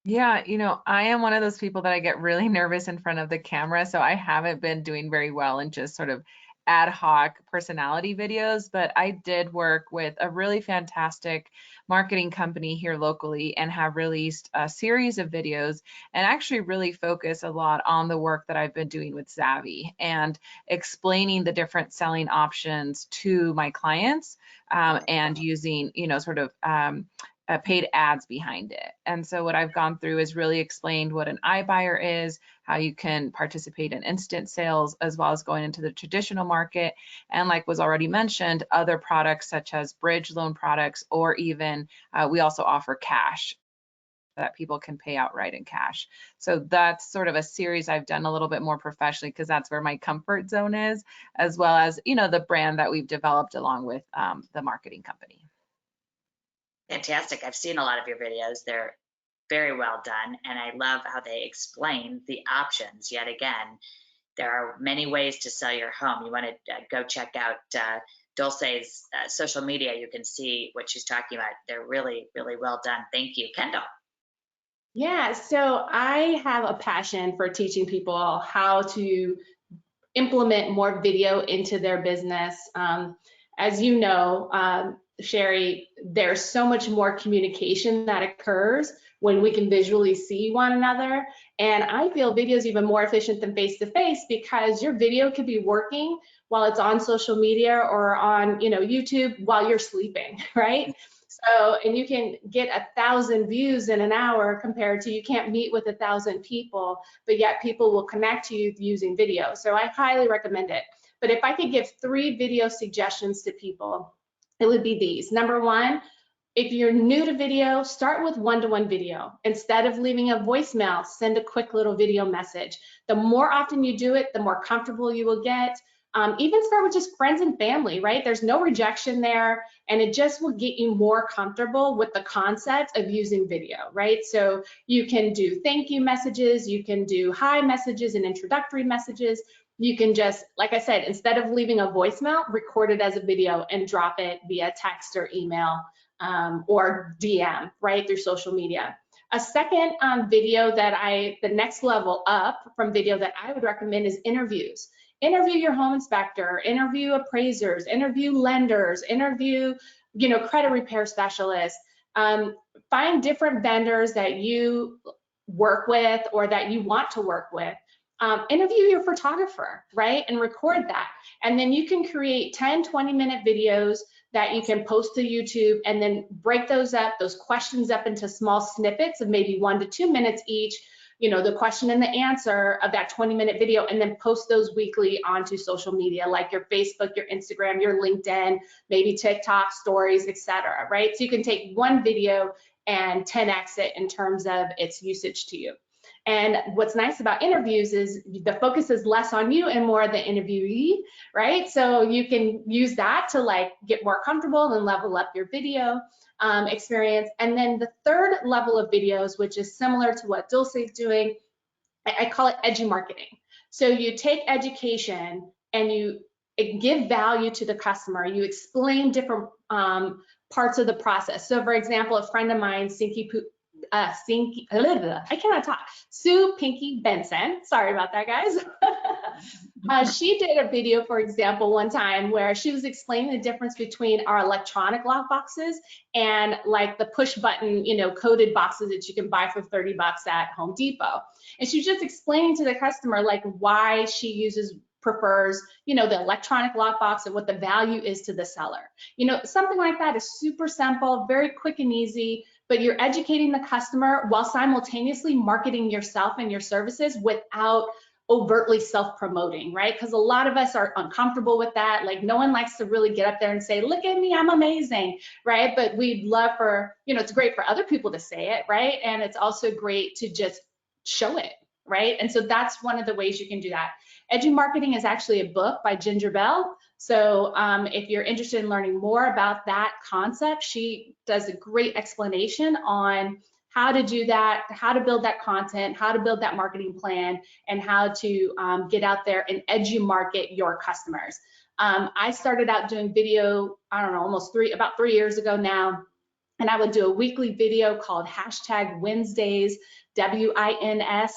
Yeah, I am one of those people that I get really nervous in front of the camera, so I haven't been doing very well in just sort of ad hoc personality videos, but I did work with a really fantastic marketing company here locally and have released a series of videos and actually really focus a lot on the work that I've been doing with Zavvy and explaining the different selling options to my clients, and using, sort of paid ads behind it. And so what I've gone through is really explained what an iBuyer is, how you can participate in instant sales, as well as going into the traditional market. And like was already mentioned, other products such as bridge loan products, or even we also offer cash that people can pay outright in cash. So that's sort of a series I've done a little bit more professionally because that's where my comfort zone is, as well as, the brand that we've developed along with the marketing company. Fantastic. I've seen a lot of your videos. They're very well done. And I love how they explain the options. Yet again, there are many ways to sell your home. You want to go check out Dulce's social media. You can see what she's talking about. They're really, really well done. Thank you. Kendall. Yeah, so I have a passion for teaching people how to implement more video into their business. As you know, Sherri, there's so much more communication that occurs when we can visually see one another. And I feel video is even more efficient than face-to-face because your video could be working while it's on social media or on, YouTube while you're sleeping, right? So, and you can get 1,000 views in an hour compared to you can't meet with 1,000 people, but yet people will connect to you using video. So I highly recommend it. But if I could give 3 video suggestions to people, it would be these. Number 1, if you're new to video, start with one-to-one video. Instead of leaving a voicemail, send a quick little video message. The more often you do it, the more comfortable you will get. Even start with just friends and family, right? There's no rejection there, and it just will get you more comfortable with the concept of using video, right? So you can do thank you messages, you can do hi messages and introductory messages. You can just, like I said, instead of leaving a voicemail, record it as a video and drop it via text or email or DM, right, through social media. A second video that the next level up from video that I would recommend is interviews. Interview your home inspector, interview appraisers, interview lenders, interview, credit repair specialists. Find different vendors that you work with or that you want to work with. Interview your photographer, right, and record that. And then you can create 10, 20-minute videos that you can post to YouTube and then break those questions up into small snippets of maybe 1 to 2 minutes each, the question and the answer of that 20-minute video, and then post those weekly onto social media like your Facebook, your Instagram, your LinkedIn, maybe TikTok, stories, etc. right? So you can take one video and 10x it in terms of its usage to you. And what's nice about interviews is the focus is less on you and more the interviewee, right? So you can use that to get more comfortable and level up your video experience. And then the third level of videos, which is similar to what Dulce is doing, I call it edu-marketing. So you take education and you give value to the customer. You explain different parts of the process. So for example, a friend of mine, Sue Pinky Benson, sorry about that, guys. She did a video, for example, one time where she was explaining the difference between our electronic lock boxes and the push button, coded boxes that you can buy for $30 at Home Depot. And she was just explaining to the customer why she prefers, the electronic lockbox and what the value is to the seller. Something like that is super simple, very quick and easy, but you're educating the customer while simultaneously marketing yourself and your services without overtly self-promoting, right? Because a lot of us are uncomfortable with that. No one likes to really get up there and say, look at me, I'm amazing, right? But we'd love for, it's great for other people to say it, right? And it's also great to just show it, right? And so that's one of the ways you can do that. Edu Marketing is actually a book by Ginger Bell. So if you're interested in learning more about that concept, she does a great explanation on how to do that, how to build that content, how to build that marketing plan, and how to get out there and edu market your customers. I started out doing video, I don't know, about 3 years ago now. And I would do a weekly video called #Wednesdays, WINSDAYS,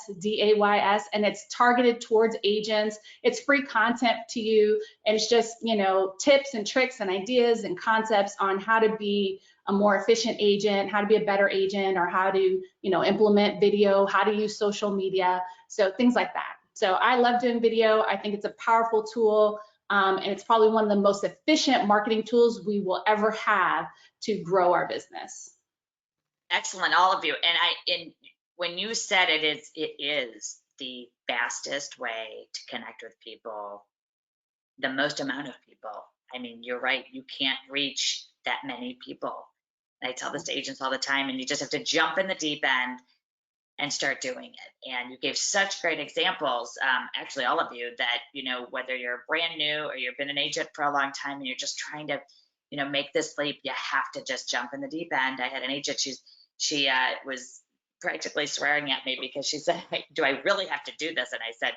and it's targeted towards agents. It's free content to you, and it's just, you know, tips and tricks and ideas and concepts on how to be a more efficient agent, how to be a better agent, or how to, you know, implement video, how to use social media, so things like that. So I love doing video. I think it's a powerful tool. And it's probably one of the most efficient marketing tools we will ever have to grow our business. Excellent, all of you. And when you said it is the fastest way to connect with people, the most amount of people. I mean, you're right. You can't reach that many people. I tell this to agents all the time, and you just have to jump in the deep end and start doing it. And you gave such great examples, actually all of you, that, you know, whether you're brand new or you've been an agent for a long time and you're just trying to, you know, make this leap, you have to just jump in the deep end. I had an agent, she was practically swearing at me because she said, do I really have to do this? And I said,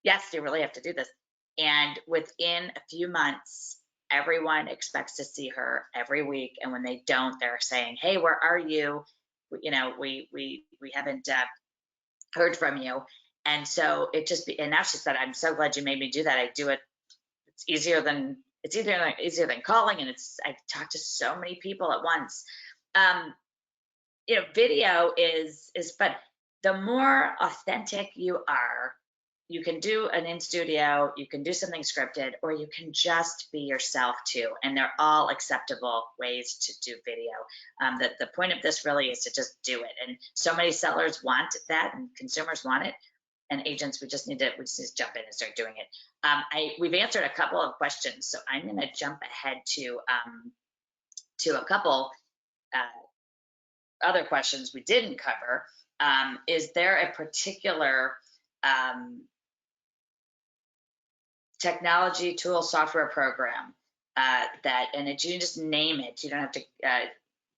yes, you really have to do this. And within a few months, everyone expects to see her every week. And when they don't, they're saying, hey, where are you? You know, we haven't heard from you. And so and now she said, I'm so glad you made me do that. I do it. It's easier than calling. And I talk to so many people at once. You know, video is, but the more authentic you are, you can do an in studio, you can do something scripted, or you can just be yourself too. And they're all acceptable ways to do video. The point of this really is to just do it. And so many sellers want that and consumers want it. And agents, we just need to jump in and start doing it. We've answered a couple of questions, so I'm going to jump ahead to a couple other questions we didn't cover. Is there a particular technology tool, software program and you just name it? You don't have to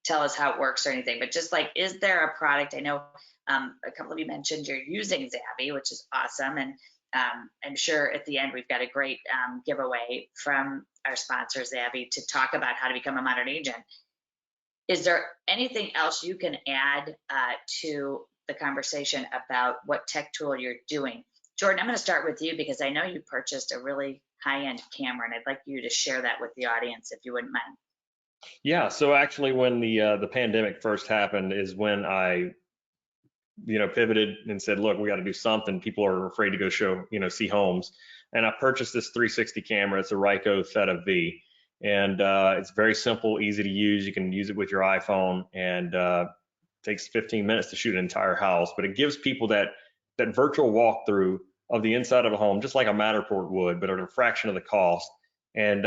tell us how it works or anything, but just like, is there a product? I know a couple of you mentioned you're using Zabby, which is awesome. And I'm sure at the end, we've got a great giveaway from our sponsor, Zabby, to talk about how to become a modern agent. Is there anything else you can add to the conversation about what tech tool you're doing? Jordan, I'm going to start with you because I know you purchased a really high-end camera, and I'd like you to share that with the audience if you wouldn't mind. Yeah, so actually when the pandemic first happened is when I, you know, pivoted and said, look, we got to do something. People are afraid to go see homes. And I purchased this 360 camera. It's a Ryko Theta V. And it's very simple, easy to use. You can use it with your iPhone, and takes 15 minutes to shoot an entire house. But it gives people that virtual walkthrough of the inside of a home, just like a Matterport would, but at a fraction of the cost. And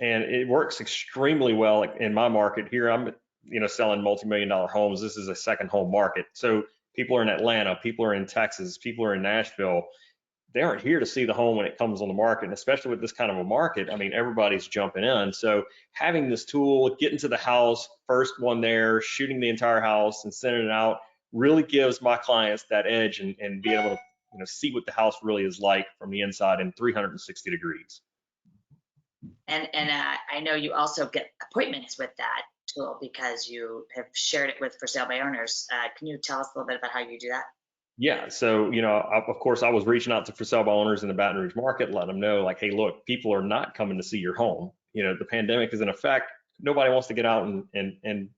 it works extremely well in my market here. I'm, you know, selling multi-million-dollar homes. This is a second home market. So people are in Atlanta, people are in Texas, people are in Nashville. They aren't here to see the home when it comes on the market, and especially with this kind of a market. I mean, everybody's jumping in. So having this tool, getting to the house, first one there, shooting the entire house and sending it out, really gives my clients that edge and be able to, you know, see what the house really is like from the inside in 360 degrees. And I know you also get appointments with that tool because you have shared it with For Sale by Owners. Can you tell us a little bit about how you do that? Yeah, so, you know, of course, I was reaching out to For Sale by Owners in the Baton Rouge market, letting them know, like, hey, look, people are not coming to see your home. You know, the pandemic is in effect. Nobody wants to get out and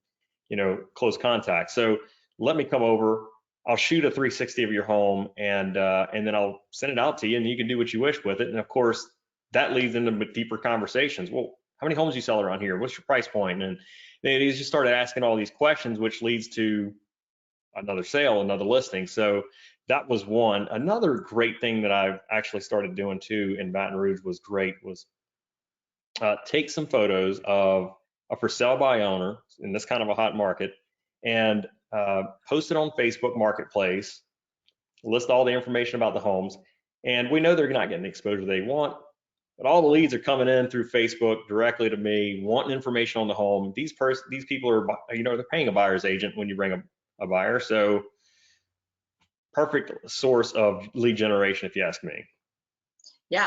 you know, close contact. So let me come over. I'll shoot a 360 of your home, and then I'll send it out to you, and you can do what you wish with it. And of course, that leads into deeper conversations. Well, how many homes do you sell around here? What's your price point? And they just started asking all these questions, which leads to another sale, another listing. So that was one. Another great thing that I've actually started doing too in Baton Rouge was take some photos of a for sale by owner in this kind of a hot market and post it on Facebook Marketplace list all the information about the homes, and we know they're not getting the exposure they want, but all the leads are coming in through Facebook directly to me, wanting information on the home. These people are, they're paying a buyer's agent when you bring a buyer, so perfect source of lead generation, if you ask me. Yeah,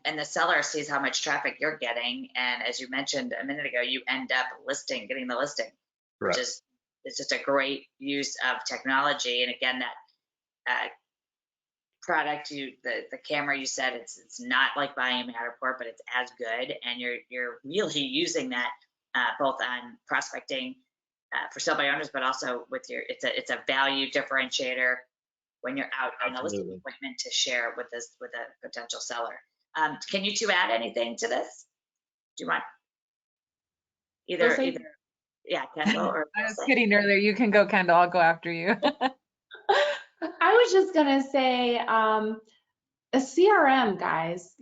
and the seller sees how much traffic you're getting, and as you mentioned a minute ago, you end up getting the listing, Correct. which is it's just a great use of technology. And again, that product, the camera, you said it's not like buying a Matterport, but it's as good, and you're really using that both on prospecting for sale by owners, but also with it's a value differentiator when you're out on a listing appointment to share with a potential seller. Can you two add anything to this? Do you want either yeah, Kendall or I was kidding earlier. You can go, Kendall. I'll go after you. I was just gonna say a CRM, guys.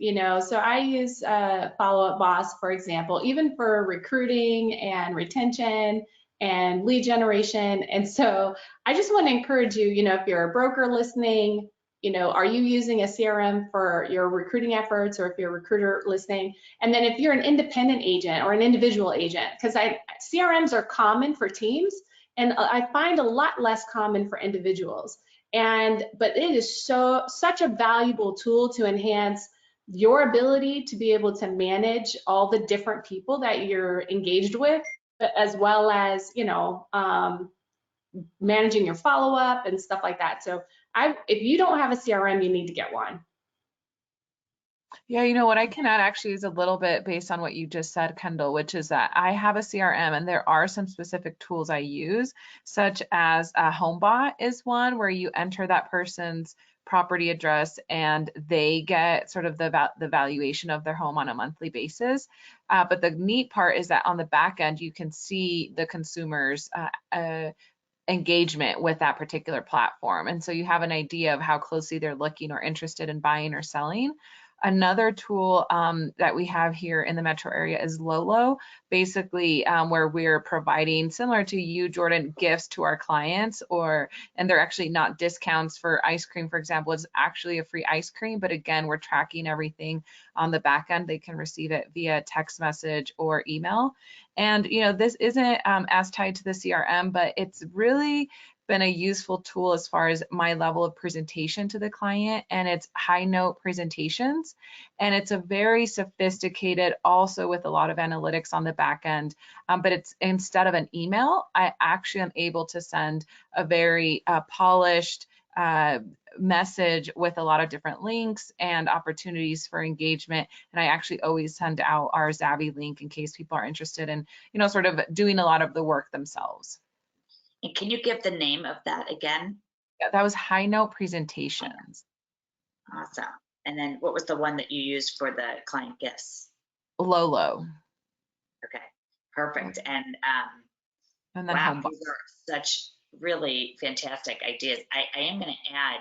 So I use Follow Up Boss, for example, even for recruiting and retention and lead generation. And so I just want to encourage you, if you're a broker listening, are you using a CRM for your recruiting efforts, or if you're a recruiter listening? And then if you're an independent agent or an individual agent, because CRMs are common for teams, and I find a lot less common for individuals. But it is such a valuable tool to enhance your ability to be able to manage all the different people that you're engaged with, as well as managing your follow-up and stuff like that. So if you don't have a CRM, you need to get one. Yeah, what I can add actually is a little bit based on what you just said, Kendall, which is that I have a CRM and there are some specific tools I use, such as HomeBot is one where you enter that person's property address and they get sort of the valuation of their home on a monthly basis. But the neat part is that on the back end, you can see the consumer's engagement with that particular platform. And so you have an idea of how closely they're looking or interested in buying or selling. Another tool that we have here in the metro area is Lolo, basically where we're providing, similar to you, Jordan, gifts to our clients, and they're actually not discounts for ice cream, for example. It's actually a free ice cream, but again, we're tracking everything on the back end. They can receive it via text message or email. And this isn't as tied to the CRM, but it's really been a useful tool as far as my level of presentation to the client, and it's high note presentations, and it's a very sophisticated, also with a lot of analytics on the back end, but it's instead of an email, I actually am able to send a very polished message with a lot of different links and opportunities for engagement. And I actually always send out our Zavvy link in case people are interested in sort of doing a lot of the work themselves. And can you give the name of that again? Yeah, that was High Note Presentations. Awesome. And then what was the one that you used for the client gifts? Lolo. Okay, perfect. And then wow, HomeBot. these are such really fantastic ideas. I am going to add,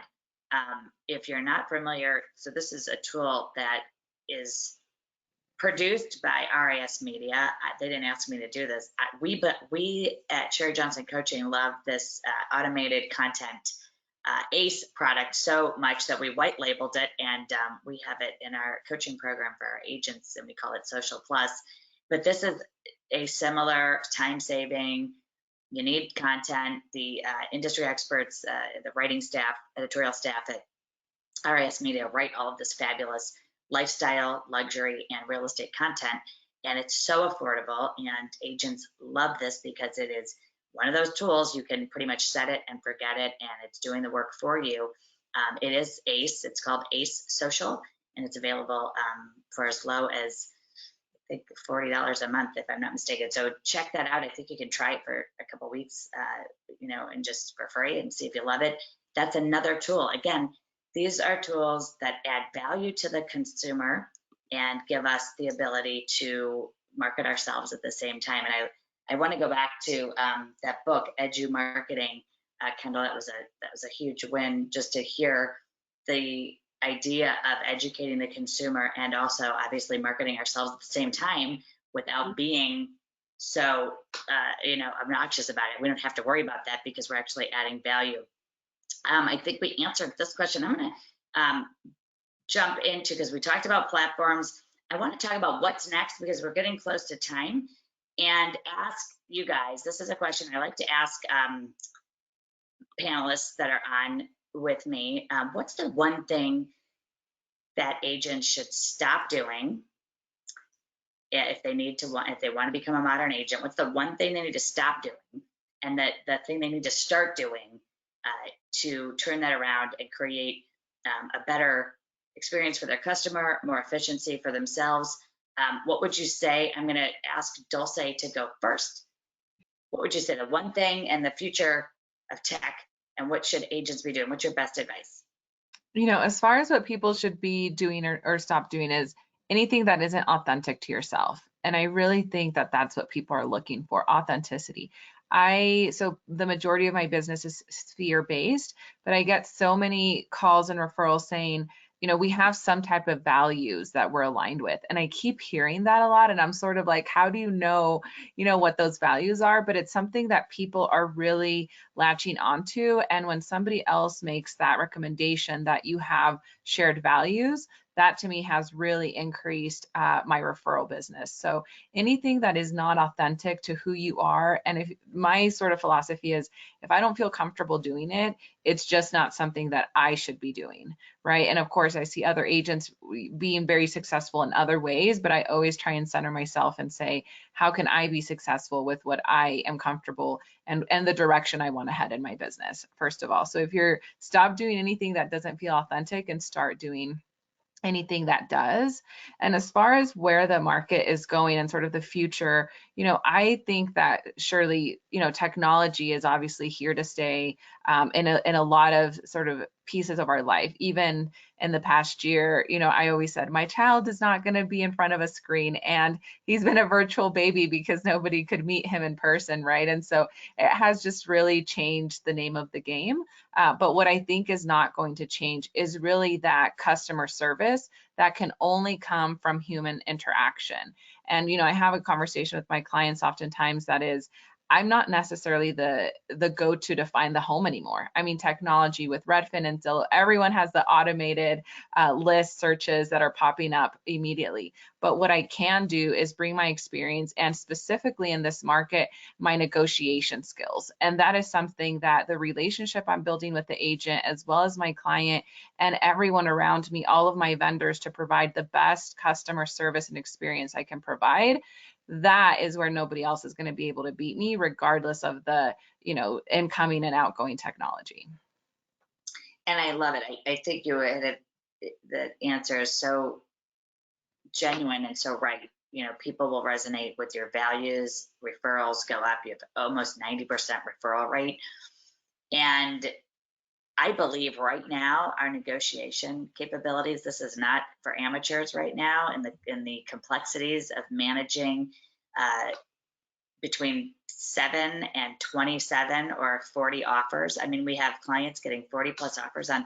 if you're not familiar, so this is a tool that is produced by RISMedia. They didn't ask me to do this. We at Sherri Johnson Coaching love this automated content ACE product so much that we white labeled it, and we have it in our coaching program for our agents, and we call it Social Plus. But this is a similar time-saving. You need content. The industry experts, the writing staff, editorial staff at RISMedia write all of this fabulous lifestyle, luxury, and real estate content, and it's so affordable, and agents love this because it is one of those tools you can pretty much set it and forget it, and it's doing the work for you. It is ACE. It's called ACE Social, and it's available for as low as, I think, $40 a month, if I'm not mistaken. So check that out. I think you can try it for a couple weeks, and just for free, and see if you love it. That's another tool. Again, these are tools that add value to the consumer and give us the ability to market ourselves at the same time. And I want to go back to that book, Edu Marketing, Kendall. That was a huge win, just to hear the idea of educating the consumer and also obviously marketing ourselves at the same time without being so obnoxious about it. We don't have to worry about that because we're actually adding value I think we answered this question. I'm going to jump into, because we talked about platforms. I want to talk about what's next because we're getting close to time, and ask you guys, this is a question I like to ask panelists that are on with me. What's the one thing that agents should stop doing if they want to become a modern agent? What's the one thing they need to stop doing, and the thing they need to start doing to turn that around and create a better experience for their customer, more efficiency for themselves? What would you say? I'm going to ask Dulce to go first. What would you say the one thing and the future of tech, and what should agents be doing? What's your best advice? As far as what people should be doing or stop doing is anything that isn't authentic to yourself. And I really think that that's what people are looking for, authenticity. So the majority of my business is sphere based, but I get so many calls and referrals saying, we have some type of values that we're aligned with. And I keep hearing that a lot. And I'm sort of like, how do you know what those values are? But it's something that people are really latching onto. And when somebody else makes that recommendation that you have shared values, that to me has really increased my referral business. So anything that is not authentic to who you are, and if my sort of philosophy is, if I don't feel comfortable doing it, it's just not something that I should be doing, right? And of course, I see other agents being very successful in other ways, but I always try and center myself and say, how can I be successful with what I am comfortable and the direction I want to head in my business, first of all. So if you're stop doing anything that doesn't feel authentic and start doing anything that does. And as far as where the market is going and sort of the future, I think that surely, technology is obviously here to stay in a lot of sort of pieces of our life. Even in the past year, I always said my child is not going to be in front of a screen, and he's been a virtual baby because nobody could meet him in person, right? And so it has just really changed the name of the game. But what I think is not going to change is really that customer service that can only come from human interaction. And, I have a conversation with my clients oftentimes that is, I'm not necessarily the go-to to find the home anymore. I mean, technology with Redfin and Zillow, everyone has the automated list searches that are popping up immediately. But what I can do is bring my experience, and specifically in this market, my negotiation skills. And that is something that the relationship I'm building with the agent, as well as my client and everyone around me, all of my vendors, to provide the best customer service and experience I can provide. That is where nobody else is going to be able to beat me, regardless of the, incoming and outgoing technology. And I love it. I think the answer is so genuine and so right. People will resonate with your values. Referrals go up. You have almost 90% referral rate. And I believe right now our negotiation capabilities, this is not for amateurs right now, in the complexities of managing between 7 and 27 or 40 offers. I mean, we have clients getting 40 plus offers on.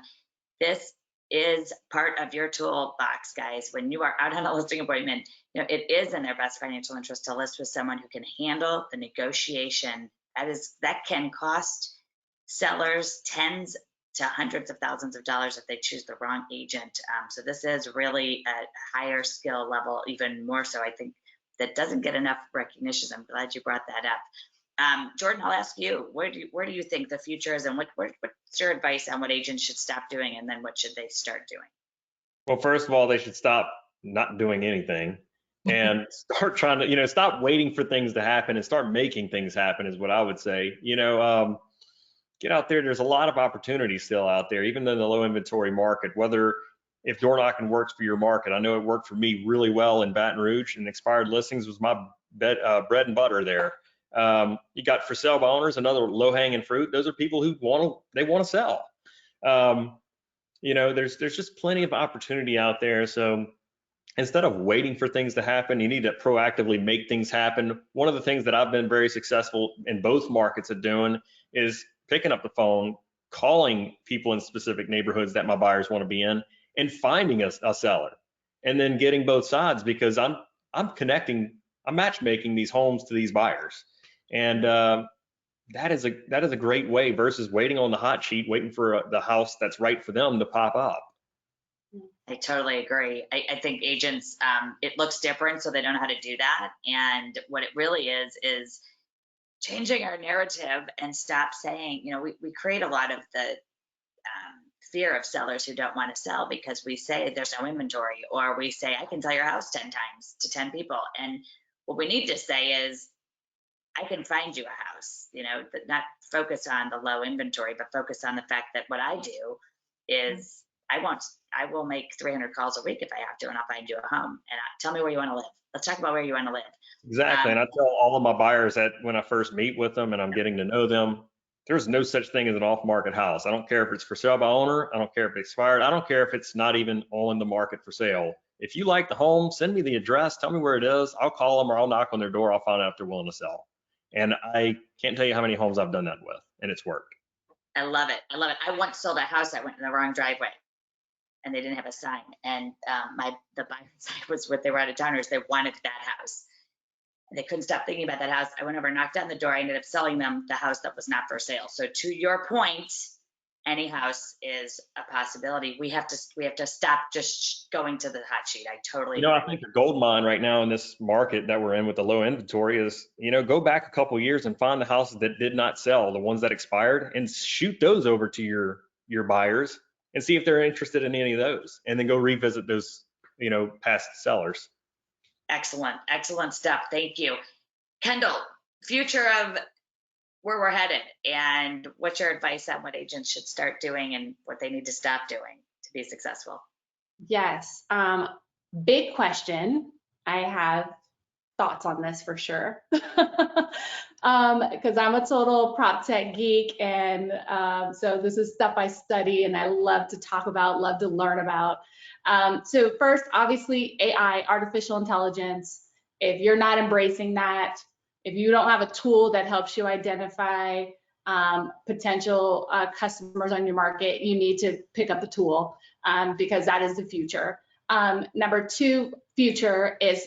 This is part of your toolbox, guys. When you are out on a listing appointment, it is in their best financial interest to list with someone who can handle the negotiation. That can cost sellers tens to hundreds of thousands of dollars if they choose the wrong agent. So this is really a higher skill level, even more so. I think that doesn't get enough recognition. I'm glad you brought that up. Jordan, I'll ask you, where do you think the future is, and what's your advice on what agents should stop doing, and then what should they start doing? Well, first of all, they should stop not doing anything and start trying to, stop waiting for things to happen and start making things happen is what I would say. Get out there. There's a lot of opportunities still out there, even in the low inventory market, whether if door knocking works for your market. I know it worked for me really well in Baton Rouge, and expired listings was my bread and butter there. You got for sale by owners, another low hanging fruit. Those are people who want to sell. There's just plenty of opportunity out there. So instead of waiting for things to happen, you need to proactively make things happen. One of the things that I've been very successful in both markets at doing is picking up the phone, calling people in specific neighborhoods that my buyers want to be in, and finding a seller, and then getting both sides, because I'm matchmaking these homes to these buyers. And that is a great way versus waiting on the hot sheet, waiting for the house that's right for them to pop up. I totally agree. I think agents, it looks different, so they don't know how to do that. And what it really is changing our narrative and stop saying, we create a lot of the fear of sellers who don't want to sell because we say there's no inventory, or we say, I can sell your house 10 times to 10 people. And what we need to say is, I can find you a house, not focus on the low inventory, but focus on the fact that what I do is I will make 300 calls a week if I have to, and I'll find you a home. And tell me where you want to live. Let's talk about where you want to live. Exactly. And I tell all of my buyers that when I first meet with them and I'm getting to know them, there's no such thing as an off-market house. I don't care if it's for sale by owner. I don't care if it's expired. I don't care if it's not even on the market for sale. If you like the home, send me the address. Tell me where it is. I'll call them or I'll knock on their door. I'll find out if they're willing to sell. And I can't tell you how many homes I've done that with, and it's worked. I love it. I once sold a house. I went in the wrong driveway, and they didn't have a sign. And the buyer side was what they were out of towners. They wanted that house. And they couldn't stop thinking about that house. I went over, knocked on the door. I ended up selling them the house that was not for sale. So to your point, any house is a possibility. We have to stop just going to the hot sheet. I totally agree. I think the gold mine right now in this market that we're in with the low inventory is, go back a couple of years and find the houses that did not sell, the ones that expired, and shoot those over to your buyers and see if they're interested in any of those, and then go revisit those, past sellers. Excellent stuff. Thank you. Kendall, future of where we're headed, and what's your advice on what agents should start doing and what they need to stop doing to be successful? Yes, big question. I have thoughts on this for sure. Because I'm a total prop tech geek, and so this is stuff I study and I love to talk about, love to learn about. So first, obviously, AI, artificial intelligence. If you're not embracing that, if you don't have a tool that helps you identify potential customers on your market, you need to pick up the tool because that is the future. Number two, future is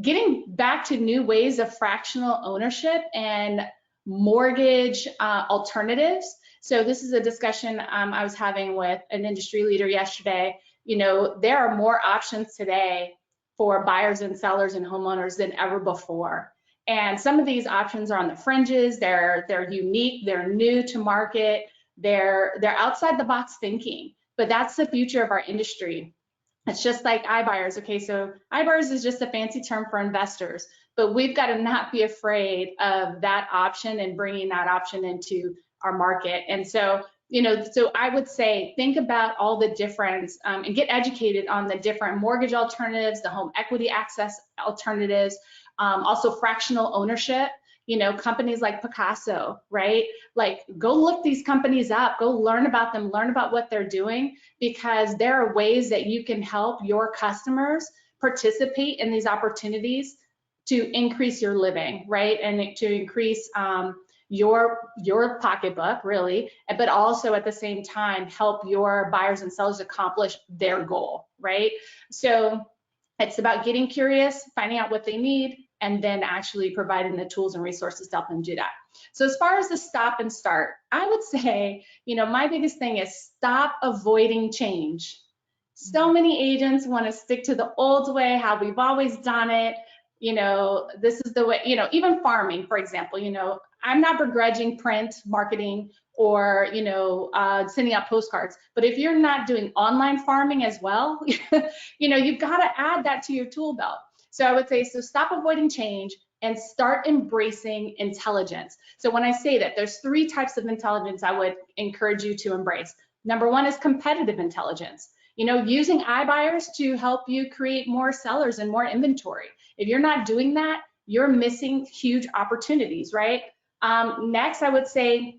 getting back to new ways of fractional ownership and mortgage alternatives. So this is a discussion I was having with an industry leader yesterday. There are more options today for buyers and sellers and homeowners than ever before. And some of these options are on the fringes. They're unique. They're new to market. They're outside the box thinking. But that's the future of our industry. It's just like iBuyers. Okay, so iBuyers is just a fancy term for investors, but we've got to not be afraid of that option and bringing that option into our market. And so, so I would say think about all the different and get educated on the different mortgage alternatives, the home equity access alternatives. Also fractional ownership, companies like Picasso, right? Like go look these companies up, go learn about them, learn about what they're doing, because there are ways that you can help your customers participate in these opportunities to increase your living, right? And to increase your pocketbook, really, but also at the same time help your buyers and sellers accomplish their goal, right? So it's about getting curious, finding out what they need, and then actually providing the tools and resources to help them do that. So as far as the stop and start, I would say, my biggest thing is stop avoiding change. So many agents want to stick to the old way, how we've always done it. This is the way, even farming, for example, I'm not begrudging print marketing or, sending out postcards. But if you're not doing online farming as well, you've got to add that to your tool belt. So I would say, so stop avoiding change and start embracing intelligence. So when I say that, there's 3 types of intelligence I would encourage you to embrace. Number 1 is competitive intelligence. Using iBuyers to help you create more sellers and more inventory. If you're not doing that, you're missing huge opportunities, right? Next, I would say,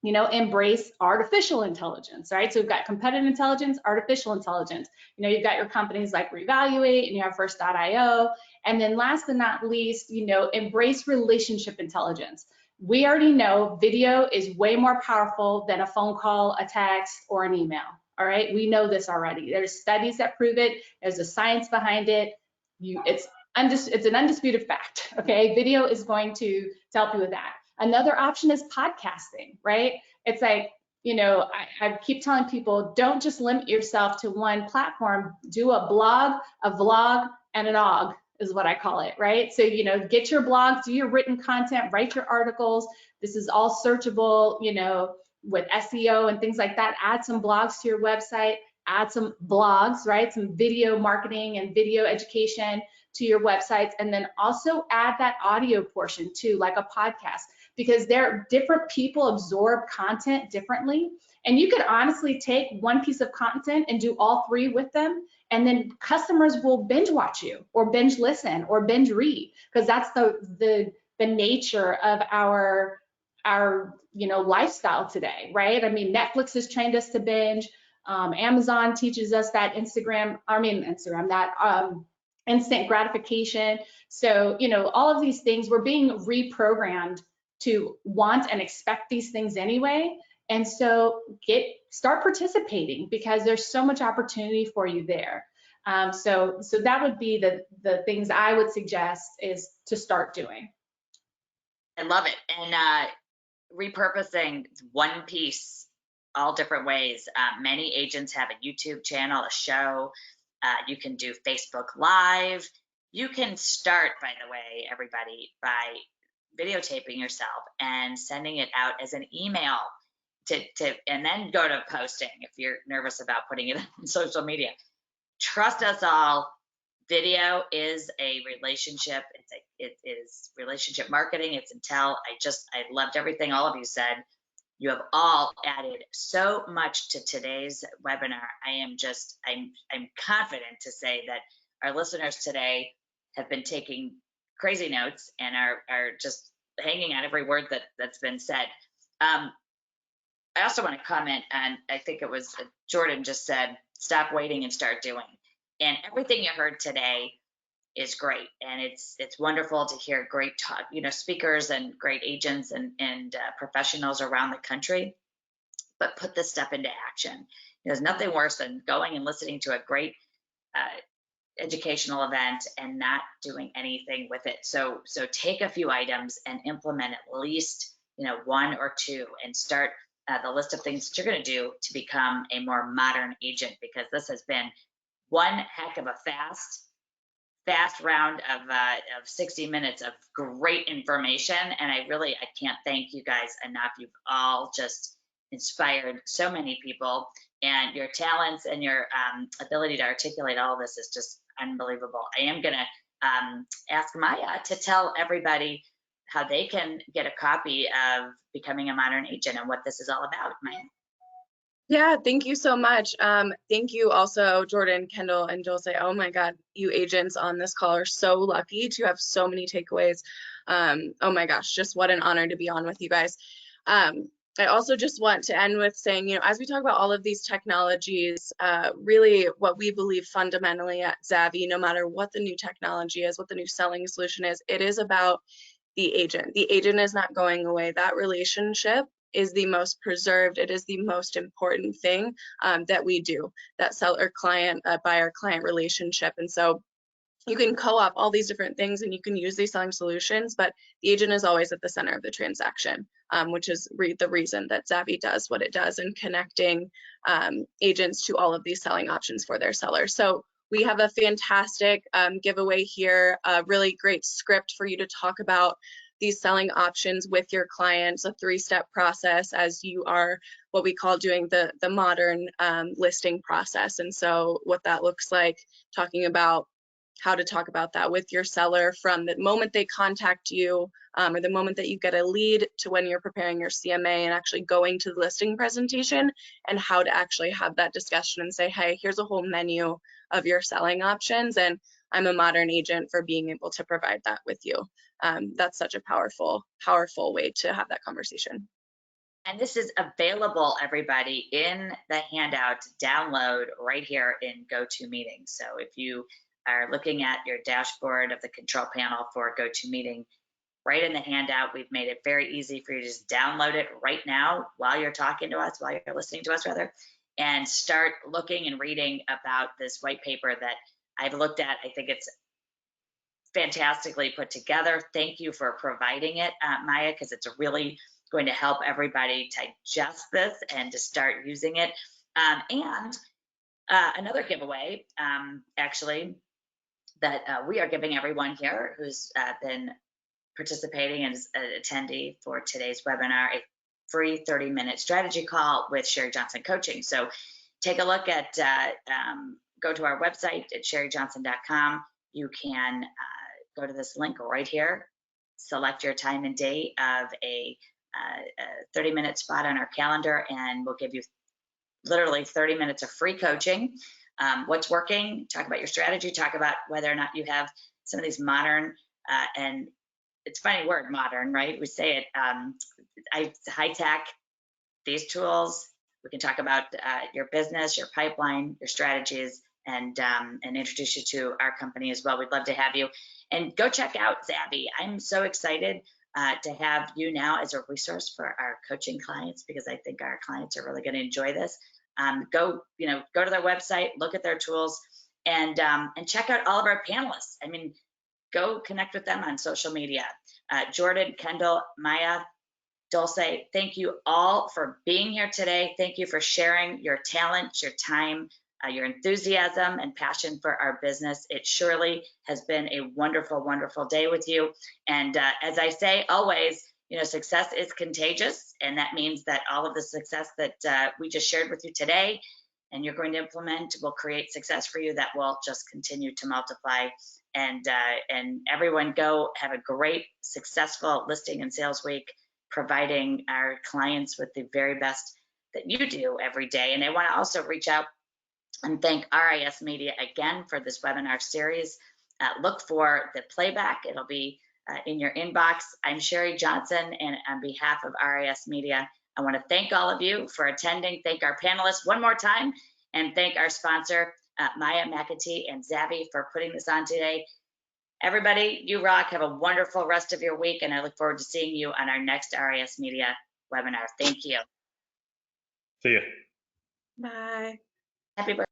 embrace artificial intelligence, right? So we've got competitive intelligence, artificial intelligence. You've got your companies like Revaluate and you have First.io. And then last but not least, embrace relationship intelligence. We already know video is way more powerful than a phone call, a text, or an email, all right? We know this already. There's studies that prove it. There's a science behind it. It's an undisputed fact, okay? Video is going to help you with that. Another option is podcasting, right? It's like, you know, I keep telling people, don't just limit yourself to one platform. Do a blog, a vlog, and an OG is what I call it, right? So, you know, get your blogs, do your written content, write your articles. This is all searchable, you know, with SEO and things like that. Add some blogs to your website, add some blogs, right? Some video marketing and video education to your websites, and then also add that audio portion too, like a podcast, because different people absorb content differently. And you could honestly take one piece of content and do all three with them, and then customers will binge watch you or binge listen or binge read, because that's the nature of our you know, lifestyle today, right? I mean, Netflix has trained us to binge. Amazon teaches us that instant gratification. So, you know, all of these things, we're being reprogrammed to want and expect these things anyway. And so start participating, because there's so much opportunity for you there. So that would be the things I would suggest is to start doing. I love it. And repurposing one piece all different ways. Many agents have a YouTube channel, a show. You can do Facebook Live. You can start, by the way, everybody, by videotaping yourself and sending it out as an email and then go to posting if you're nervous about putting it on social media. Trust us all, video is a relationship. It is relationship marketing. It's Intel. I loved everything all of you said. You have all added so much to today's webinar. I'm confident to say that our listeners today have been taking crazy notes and are just hanging on every word that's been said. I also want to comment on, I think it was Jordan just said, stop waiting and start doing. And everything you heard today is great, and it's wonderful to hear great talk, you know, speakers and great agents and professionals around the country. But put this stuff into action. There's nothing worse than going and listening to a great educational event and not doing anything with it. So take a few items and implement at least, you know, one or two, and start the list of things that you're going to do to become a more modern agent, because this has been one heck of a fast round of 60 minutes of great information. And I can't thank you guys enough. You've all just inspired so many people, and your talents and your ability to articulate all of this is just unbelievable. I am going to ask Maya to tell everybody how they can get a copy of Becoming a Modern Agent and what this is all about, Maya. Yeah, thank you so much. Thank you also, Jordan, Kendall, and Dulce. Oh my God, you agents on this call are so lucky to have so many takeaways. Oh my gosh, just what an honor to be on with you guys. I also just want to end with saying, you know, as we talk about all of these technologies, really what we believe fundamentally at Zavvy, no matter what the new technology is, what the new selling solution is, it is about the agent. The agent is not going away. That relationship is the most preserved. It is the most important thing that we do, that seller-client, buyer-client relationship. And so you can co-op all these different things and you can use these selling solutions, but the agent is always at the center of the transaction, which is the reason that Zavvy does what it does in connecting agents to all of these selling options for their sellers. So we have a fantastic giveaway here, a really great script for you to talk about these selling options with your clients, a 3-step process as you are what we call doing the modern listing process. And so what that looks like, talking about how to talk about that with your seller from the moment they contact you or the moment that you get a lead to when you're preparing your CMA and actually going to the listing presentation, and how to actually have that discussion and say, hey, here's a whole menu of your selling options, and I'm a modern agent for being able to provide that with you. That's such a powerful way to have that conversation. And this is available, everybody, in the handout download right here in GoToMeeting. So if you are looking at your dashboard of the control panel for GoToMeeting, right in the handout, we've made it very easy for you to just download it right now while you're talking to us, while you're listening to us rather, and start looking and reading about this white paper that I've looked at. I think it's fantastically put together. Thank you for providing it, Maya, because it's really going to help everybody digest this and to start using it. And another giveaway, actually, that we are giving everyone here who's been participating as an attendee for today's webinar, a free 30-minute strategy call with Sherri Johnson Coaching. So take a look at, go to our website at sherrijohnson.com. You can go to this link right here, select your time and date of a 30-minute spot on our calendar, and we'll give you literally 30 minutes of free coaching. What's working, talk about your strategy, talk about whether or not you have some of these modern, and it's a funny word, modern, right? We say it, high tech, these tools. We can talk about your business, your pipeline, your strategies, and introduce you to our company as well. We'd love to have you. And go check out Zabby. I'm so excited to have you now as a resource for our coaching clients, because I think our clients are really going to enjoy this. Go to their website, look at their tools, and check out all of our panelists. I mean, go connect with them on social media. Jordan, Kendall, Maya, Dulce, thank you all for being here today. Thank you for sharing your talent, your time, your enthusiasm and passion for our business. It surely has been a wonderful, wonderful day with you. And as I say always, success is contagious, and that means that all of the success that we just shared with you today and you're going to implement will create success for you that will just continue to multiply. And everyone go have a great, successful listing and sales week, providing our clients with the very best that you do every day. And I want to also reach out and thank RISMedia again for this webinar series. Look for the playback. It'll be in your inbox. I'm Sherri Johnson, and on behalf of RISMedia, I want to thank all of you for attending, thank our panelists one more time, and thank our sponsor, Maya McAtee and Zabby, for putting this on today. Everybody, you rock. Have a wonderful rest of your week, and I look forward to seeing you on our next RISMedia webinar. Thank you. See ya. Bye. Happy birthday.